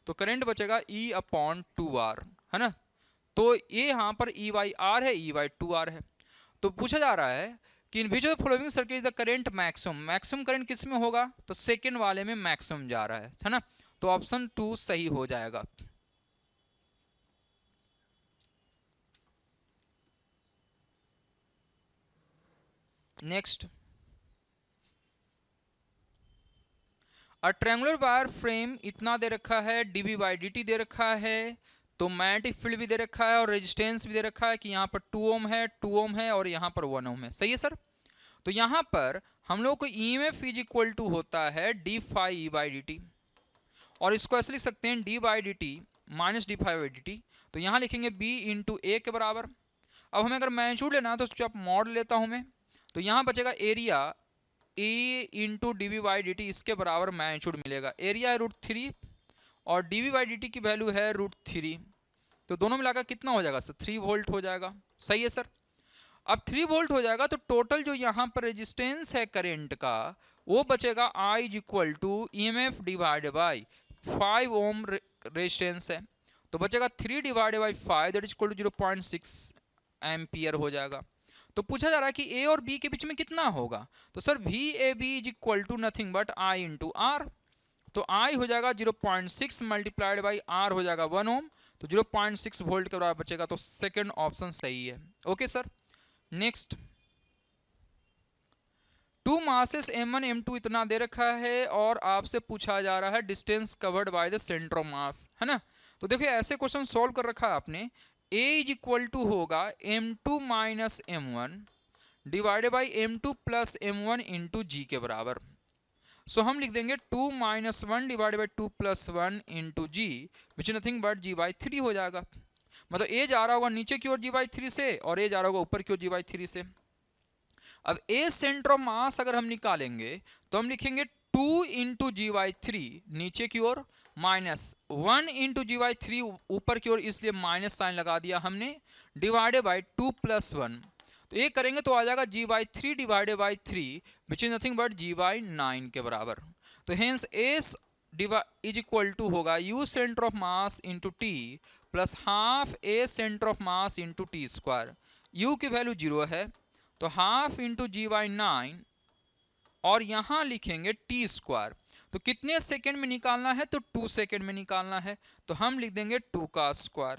तो करंट बचेगा E/2R, है ना। तो ये यहाँ पर E/R है, E/2R है। तो पूछा जा रहा है कि in which of the following circuit is the current maximum. Maximum current किस में होगा तो सेकंड वाले में मैक्सिमम जा रहा है ना। तो ऑप्शन 2 सही हो जाएगा। Next, a triangular wire frame इतना दे रखा है, dV/dt दे रखा है, तो मैग्नेटिक फील्ड भी दे रखा है और रेजिस्टेंस भी दे रखा है कि यहाँ पर 2 ओम है 2 ओम है और यहाँ पर 1 ओम है। सही है सर। तो यहाँ पर हम लोग को EMF इज इक्वल टू होता है d∅E/dt और इसको ऐसे लिख सकते हैं d/dt माइनस d∅/dt। तो यहाँ लिखेंगे B इंटू A के बराबर। अब हमें अगर मैग्नीट्यूड लेना है तो आप मॉड लेता हूँ मैं तो यहाँ बचेगा एरिया A इंटू dV/dt इसके बराबर मैग्नीट्यूड मिलेगा। एरिया है √3 और dV/dt की वैल्यू है √3 तो दोनों मिलाकर कितना हो जाएगा सर 3 वोल्ट हो जाएगा। सही है सर। अब 3 वोल्ट हो जाएगा तो टोटल जो यहाँ पर रेजिस्टेंस है करंट का वो बचेगा I is equal to EMF divided by 5 ohm resistance है तो बचेगा 3 divided by 5 that is equal to 0.6 ampere हो जाएगा। तो पूछा जा रहा है कि A और B के बीच में कितना होगा तो sir VAB is equal to nothing but I into R। तो I हो जाएगा 0.6 मल्टीप्लाइड बाई R हो जाएगा 1 ओम तो 0.6 वोल्ट के बराबर बचेगा। तो सेकंड ऑप्शन सही है। Okay sir. Next, 2 masses M1 M2 इतना दे रखा है और आपसे पूछा जा रहा है distance covered by the centre of मास, है ना। तो देखिए ऐसे क्वेश्चन सॉल्व कर रखा है आपने। A इज इक्वल टू होगा M2 minus M1 divided by M2 plus M1 into G के बराबर। सो हम लिख देंगे 2 minus 1 divided by 2 plus 1 into G which nothing but G/3 हो जाएगा। मतलब A जा रहा होगा नीचे की ओर G/3 से और A जा रहा होगा ऊपर की ओर G/3 से। अब A सेंटर ऑफ मास अगर हम निकालेंगे तो हम लिखेंगे 2 इंटू G/3 नीचे की ओर माइनस 1 इंटू G/3 ऊपर की ओर इसलिए माइनस साइन लगा दिया हमने डिवाइडेड बाई 2 प्लस 1। तो ये करेंगे तो आ जाएगा G/3 divided by 3 which is nothing but G/9 के बराबर। तो hence A is equal to होगा U centre of mass into T plus half A centre of mass into T²। U की वैल्यू 0 है तो हाफ इंटू G/9 और यहाँ लिखेंगे T²। तो कितने सेकेंड में निकालना है तो 2 सेकेंड में निकालना है तो हम लिख देंगे 2 का स्क्वायर।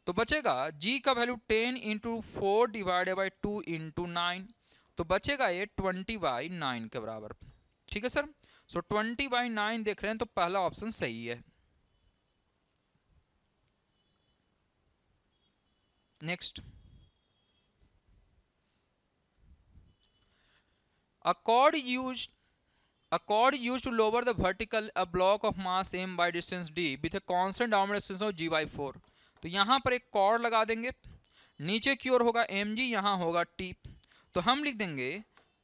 तो बचेगा G का value 10 into 4 divided by 2 into 9 तो बचेगा ये 20/9 के बराबर। ठीक है सर। सो 20/9 देख रहे हैं तो पहला ऑप्शन सही है। Next, a cord used to lower the vertical a block of mass m by distance d with a constant downward distance of g by 4। तो यहाँ पर एक कॉर्ड लगा देंगे, नीचे की ओर होगा mg, यहाँ होगा t। तो हम लिख देंगे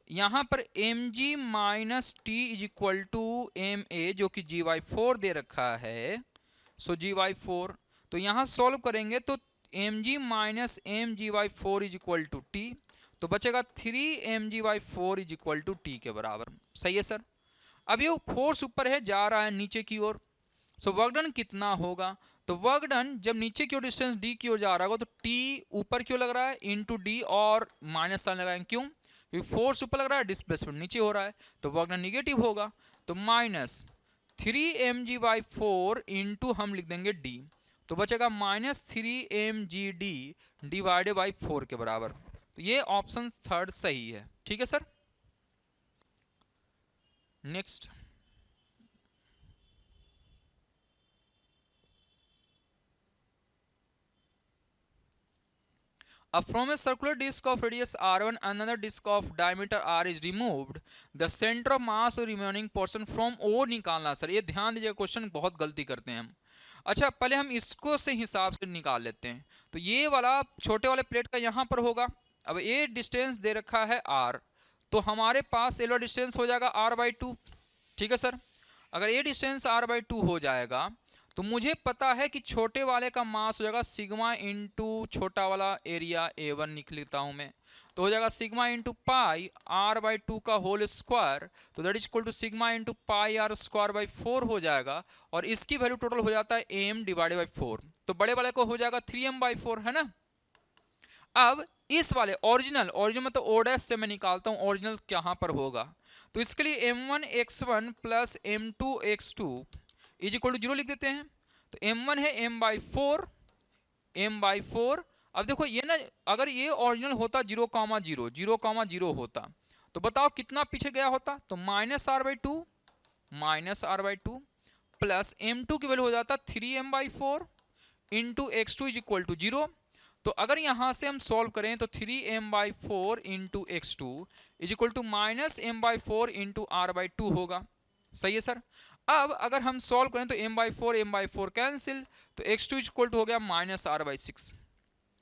यहाँ पर mg minus T is equal to M A, जो कि g by 4 दे रखा है, सो g by 4। तो यहाँ सॉल्व करेंगे तो mg minus M G by 4 is equal to T, तो बचेगा 3mg/4 is equal to T के बराबर। सही है सर। अब ये फोर्स ऊपर है, जा रहा है नीचे की ओर, सो वर्क डन कितना होगा? तो वर्क डन जब नीचे की ओर डिस्टेंस डी की ओर जा रहा होगा तो टी ऊपर क्यों लग रहा है, इनटू डी, और माइनस साइन लगाएंगे, क्यों? क्योंकि फोर्स ऊपर लग रहा है, डिस्प्लेसमेंट नीचे हो रहा है, तो वर्क डन निगेटिव होगा। तो माइनस 3mg/4 इंटू हम लिख देंगे डी, तो बचेगा माइनस 3mgd डिवाइडेड बाई 4 के बराबर। तो ये ऑप्शन थर्ड सही है। ठीक है sir. Next, from a circular disc of radius r1 another disc of diameter r is removed, the center of mass or remaining portion from o निकालना। Sir ये ध्यान दीजिए, क्वेश्चन बहुत गलती करते हैं हम। अच्छा, पहले हम इसको से हिसाब से निकाल लेते हैं। तो ये वाला छोटे वाले प्लेट का यहाँ पर होगा। अब ये डिस्टेंस दे रखा है r, तो हमारे पास ये वाला डिस्टेंस हो जाएगा r/2। ठीक है सर। अगर ये डिस्टेंस r/2 हो जाएगा तो मुझे पता है कि छोटे वाले का मास हो जाएगा सिग्मा इंटू छोटा वाला एरिया A1 लिख लेता हूं मैं, तो हो जाएगा सिग्मा इंटू पाई r/2 का होल स्क्वायर, तो that is equal to sigma into pi r square by 4 हो जाएगा, और इसकी वैल्यू टोटल हो जाता है m डिवाइडेड बाई 4, तो बड़े वाले को हो जाएगा 3m/4, है ना। अब इस वाले ओरिजिनल में तो o डैश से मैं निकालता हूं ओरिजिनल कहां पर होगा, तो इसके लिए m1x1 plus m2x2 is equal to 0 लिख देते हैं। तो m1 है m/4, m/4। अब देखो ये ना, अगर ये ओरिजिनल होता 0,0 होता तो बताओ कितना पीछे गया होता, तो -r/2 प्लस m2 की वैल्यू हो जाता 3m/4 into x2 is equal to 0। तो अगर यहां से हम सॉल्व करें तो 3m/4 into x2 is equal to -m/4 into r/2 होगा। सही है सर। अब अगर हम सॉल्व करें तो m/4 कैंसिल, तो x2 इक्वल टू हो गया -r/6।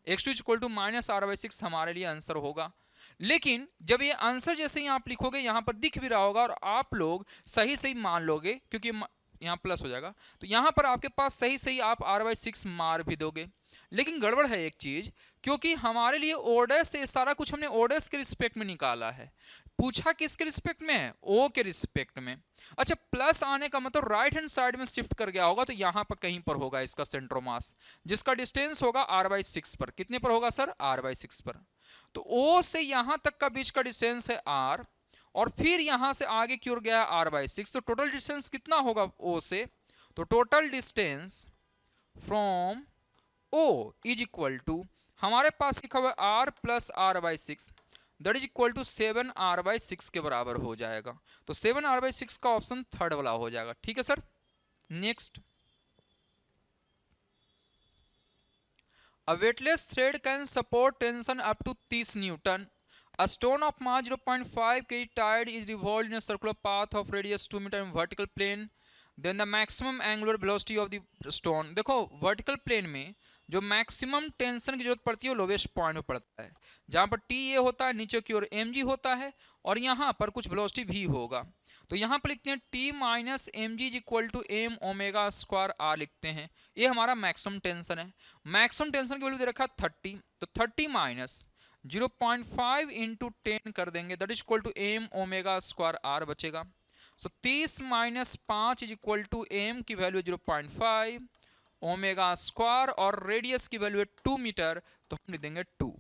x2 equal to -r/6 हमारे लिए आंसर होगा। लेकिन जब ये आंसर जैसे ही आप लिखोगे यहाँ पर दिख भी रहा होगा और आप लोग सही सही मान लोगे, क्योंकि यहाँ प्लस हो जाएगा, तो यहाँ पर आपके पास सही सही आप r/6 मार भी दोगे। लेकिन गड़बड़ है एक चीज, क्योंकि हमारे लिए ओडेस से सारा कुछ हमने ओडेस के रिस्पेक्ट में निकाला है, पूछा किसके रिस्पेक्ट में है, ओ के रिस्पेक्ट में। अच्छा, प्लस आने का मतलब राइट हैंड साइड में शिफ्ट कर गया होगा, तो यहां पर कहीं पर होगा इसका सेंटर ऑफ मास, जिसका डिस्टेंस होगा r/6 पर। कितने पर होगा सर, r/6 पर। तो ओ से यहां तक का बीच का डिस्टेंस है r, और फिर यहां से आगे की ओर गया है r/6, तो टोटल डिस्टेंस कितना होगा ओ से, तो total distance from O is equal to, हमारे पास लिखा हुआ r plus r/6, that is equal to 7r/6 के बराबर हो जाएगा। तो 7r/6 का ऑप्शन थर्ड वाला हो जाएगा। ठीक है sir. Next, a weightless thread can support tension up to 30 newton. A stone of mass 0.5 kg tied is revolved in a circular path of radius 2 meter in vertical plane. Then the maximum angular velocity of the stone। देखो vertical plane में जो maximum tension की जरूरत पड़ती है वो lowest point में पड़ता है, जहां पर टी ए होता है, नीचे की ओर mg होता है, और यहां पर कुछ वेलोसिटी भी होगा। तो यहां पर लिखते हैं t minus M G is equal to M omega square R लिखते हैं। ये हमारा मैक्सिमम टेंशन है। मैक्सिमम टेंशन की वैल्यू दे रखा है 30, तो 30 माइनस 0.5 इंटू 10 कर देंगे, that is equal to M omega square R बचेगा। So 30 minus 5 is equal to M की वैल्यू 0.5 ओमेगा स्क्वायर, और रेडियस की वैल्यू है 2 मीटर, तो हम लिख देंगे 2।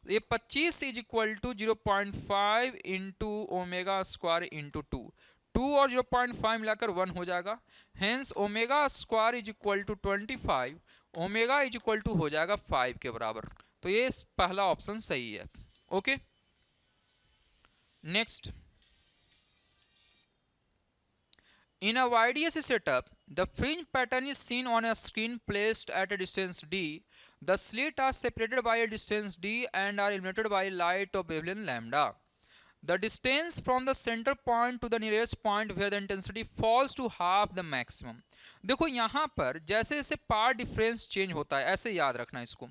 ये 25 is equal to 0.5 into omega square into 2 और 0.5 मिलाकर 1 हो जाएगा। Hence omega square is equal to 25, omega is equal to हो जाएगा 5 के बराबर। तो ये पहला ऑप्शन सही है। Okay, next, in a YDS setup the fringe pattern is seen on a screen placed at a distance d, The slit are separated by a distance d and are illuminated by light of wavelength lambda. The distance from the center point to the nearest point where the intensity falls to half the maximum. देखो यहाँ पर जैसे जैसे पार difference change होता है, ऐसे याद रखना इसको,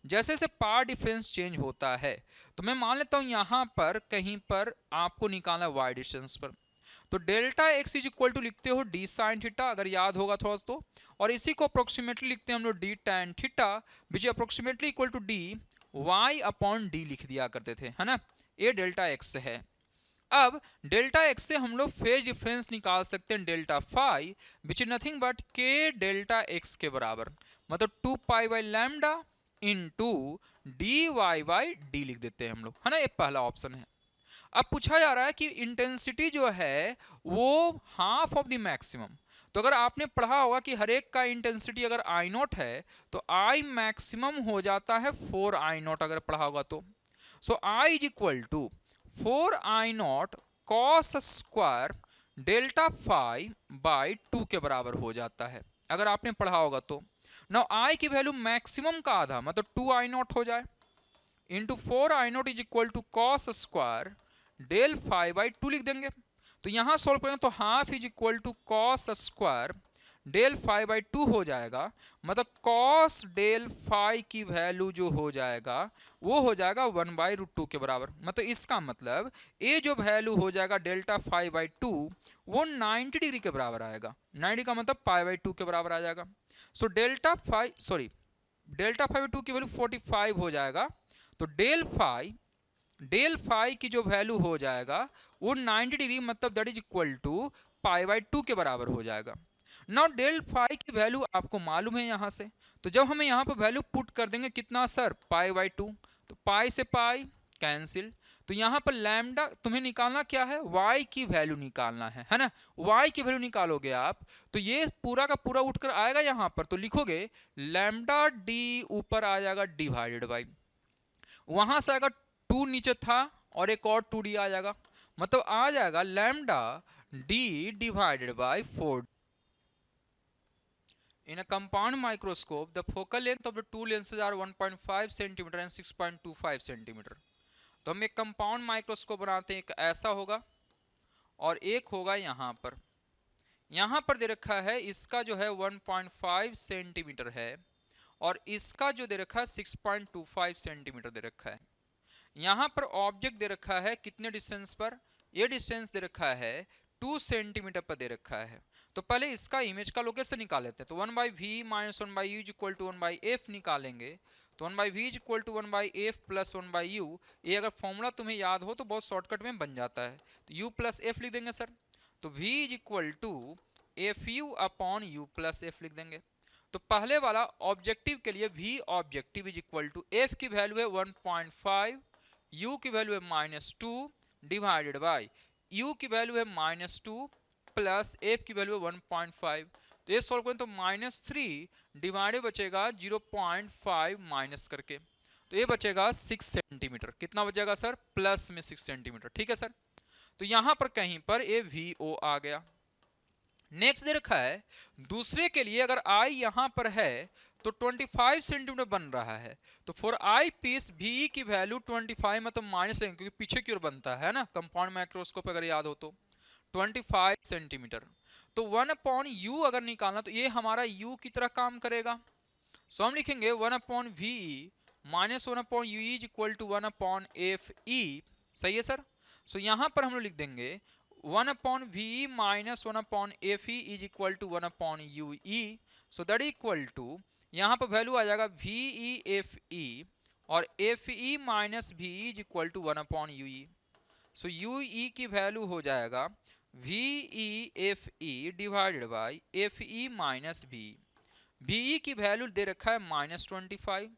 जैसे जैसे पार डिफरेंस चेंज होता है, तो मैं मान लेता हूँ यहाँ पर कहीं पर आपको निकालना वाई डिस्टेंस पर, तो delta X is equal to लिखते हो डी साइन थीटा, अगर याद होगा थोड़ा तो, और इसी को अप्रोक्सीमेटली लिखते हैं हम लोग D tan theta, which approximately equal to D Y upon D लिख दिया करते थे, है ना। ये डेल्टा एक्स है। अब डेल्टा एक्स से हम लोग फेज डिफरेंस निकाल सकते हैं delta phi, which is nothing but के डेल्टा एक्स के बराबर, मतलब 2 pi by lambda into D Y by D लिख देते हैं हम लोग, है ना। ये पहला ऑप्शन है। अब पूछा जा रहा है कि इंटेंसिटी जो है वो हाफ ऑफ द मैक्सिमम, तो अगर आपने पढ़ा होगा कि हर एक का इंटेंसिटी अगर आई नॉट है तो आई मैक्सिमम हो जाता है 4 आई नॉट, अगर पढ़ा होगा तो। So I is equal to 4 I naught cos square delta phi by 2 के बराबर हो जाता है, अगर आपने पढ़ा होगा तो। नाउ आई की वैल्यू मैक्सिमम का आधा मतलब 2 आई नॉट हो जाए, into 4 I naught is equal to cos square del phi by 2 लिख देंगे। तो यहां सॉल्व करेंगे तो half is equal to cos square del phi by 2 हो जाएगा, मतलब कॉस डेल फाई की वैल्यू जो हो जाएगा वो हो जाएगा 1 बाई रूट 2 के बराबर। मतलब इसका मतलब ये जो वैल्यू हो जाएगा डेल्टा फाई बाई 2 वो 90 डिग्री के बराबर आएगा। 90 का मतलब पाई बाई 2 के बराबर आ जाएगा। सो डेल्टा फाई बाई 2 की वैल्यू 45 हो जाएगा। तो डेल फाई की जो वैल्यू हो जाएगा वो 90 डिग्री मतलब that is equal to pi by 2 के बराबर हो जाएगा। नाउ डेल फाई की वैल्यू आपको मालूम है यहाँ से, तो जब हमें यहाँ पर वैल्यू पुट कर देंगे कितना सर पाई बाई 2, तो पाई से पाई कैंसिल, तो यहाँ पर लैम्डा तुम्हें निकालना क्या है, y की वैल्यू निकालना है ना। y की वैल्यू निकालोगे आप तो ये पूरा का पूरा उठकर आएगा यहाँ पर, तो लिखोगे लैम्डा डी ऊपर आ जाएगा डिवाइडेड बाई, वहां से आएगा 2 नीचे था और एक और 2d आ जाएगा, मतलब आ जाएगा lambda d divided by 4। In a compound microscope, the focal length of the two lenses are 1.5 cm and 6.25 cm. तो हम एक कंपाउंड माइक्रोस्कोप बनाते हैं, एक ऐसा होगा और एक होगा यहाँ पर दे रखा है इसका जो है 1.5 सेंटीमीटर है और इसका जो दे रखा है 6.25 सेंटीमीटर दे रखा है। यहाँ पर ऑब्जेक्ट दे रखा है कितने डिस्टेंस पर, ये डिस्टेंस दे रखा है 2 सेंटीमीटर पर दे रखा है। तो पहले इसका इमेज का लोकेशन निकाल लेते हैं, तो 1 by V minus 1 by U is equal to 1 by F निकालेंगे, तो 1 by V is equal to 1 by F plus 1 by U. ये अगर फॉर्मूला तुम्हें याद हो तो बहुत शॉर्टकट में बन जाता है, तो यू प्लस एफ लिख देंगे सर, तो V is equal to F U upon U plus F लिख देंगे। तो पहले वाला ऑब्जेक्टिव के लिए V objective is equal to F की वैल्यू है 1.5, यू की वैल्यू है -2 डिवाइडेड बाई यू की वैल्यू है -2 प्लस एफ की वैल्यू है 1.5। तो ये सॉल्व करें तो -3 डिवाइडेड बचेगा 0.5 माइनस करके, तो ये बचेगा 6 सेंटीमीटर। कितना बचेगा सर, प्लस में 6 सेंटीमीटर, ठीक है सर। तो यहां पर कहीं पर ये VO आ गया। नेक्स्ट दे रखा है दूसरे के लिए अगर आई यहां पर है तो 25 सेंटीमीटर बन रहा है, तो फॉर आई पीस VE की वैल्यू 25 मतलब माइनस लेंगे क्योंकि पीछे की ओर बनता है ना कंपाउंड माइक्रोस्कोप, अगर याद हो तो 25 सेंटीमीटर। तो 1 अपॉन यू अगर निकालना तो ये हमारा यू की तरह काम करेगा, सो हम लिखेंगे 1 upon VE minus 1 upon U is equal to 1 upon FE, सही है सर। सो यहां पर हम लोग लिख देंगे 1 upon VE minus 1 upon FE is equal to 1 upon UE, so that equal to यहाँ पर वैल्यू आ जाएगा VE FE और FE minus VE is equal to 1 upon UE। So UE की वैल्यू हो जाएगा VE FE divided by FE minus VE। VE की value दे रखा है -25,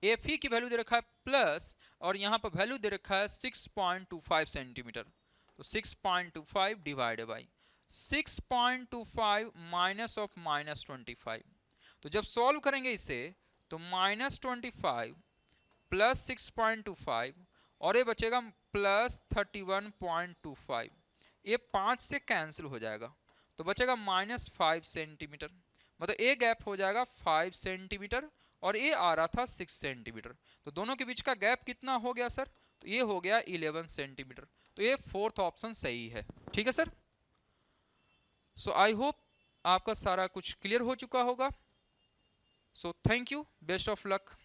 FE की वैल्यू दे रखा है प्लस, और यहाँ पर वैल्यू दे रखा है 6.25 सेंटीमीटर, तो 6.25 डिवाइडेड बाई 6.25 माइनस ऑफ -25। तो जब सॉल्व करेंगे इसे तो -25 प्लस 6.25 और ये बचेगा प्लस 31.25, ये 5 से कैंसिल हो जाएगा तो बचेगा -5 सेंटीमीटर, मतलब एक गैप हो जाएगा 5 सेंटीमीटर और ये आ रहा था 6 सेंटीमीटर। तो दोनों के बीच का गैप कितना हो गया सर? तो ये हो गया 11 सेंटीमीटर। तो ये फोर्थ ऑप्शन सही है। ठीक है सर। सो आई होप आपका सारा कुछ क्लियर हो चुका होगा। So thank you, best of luck.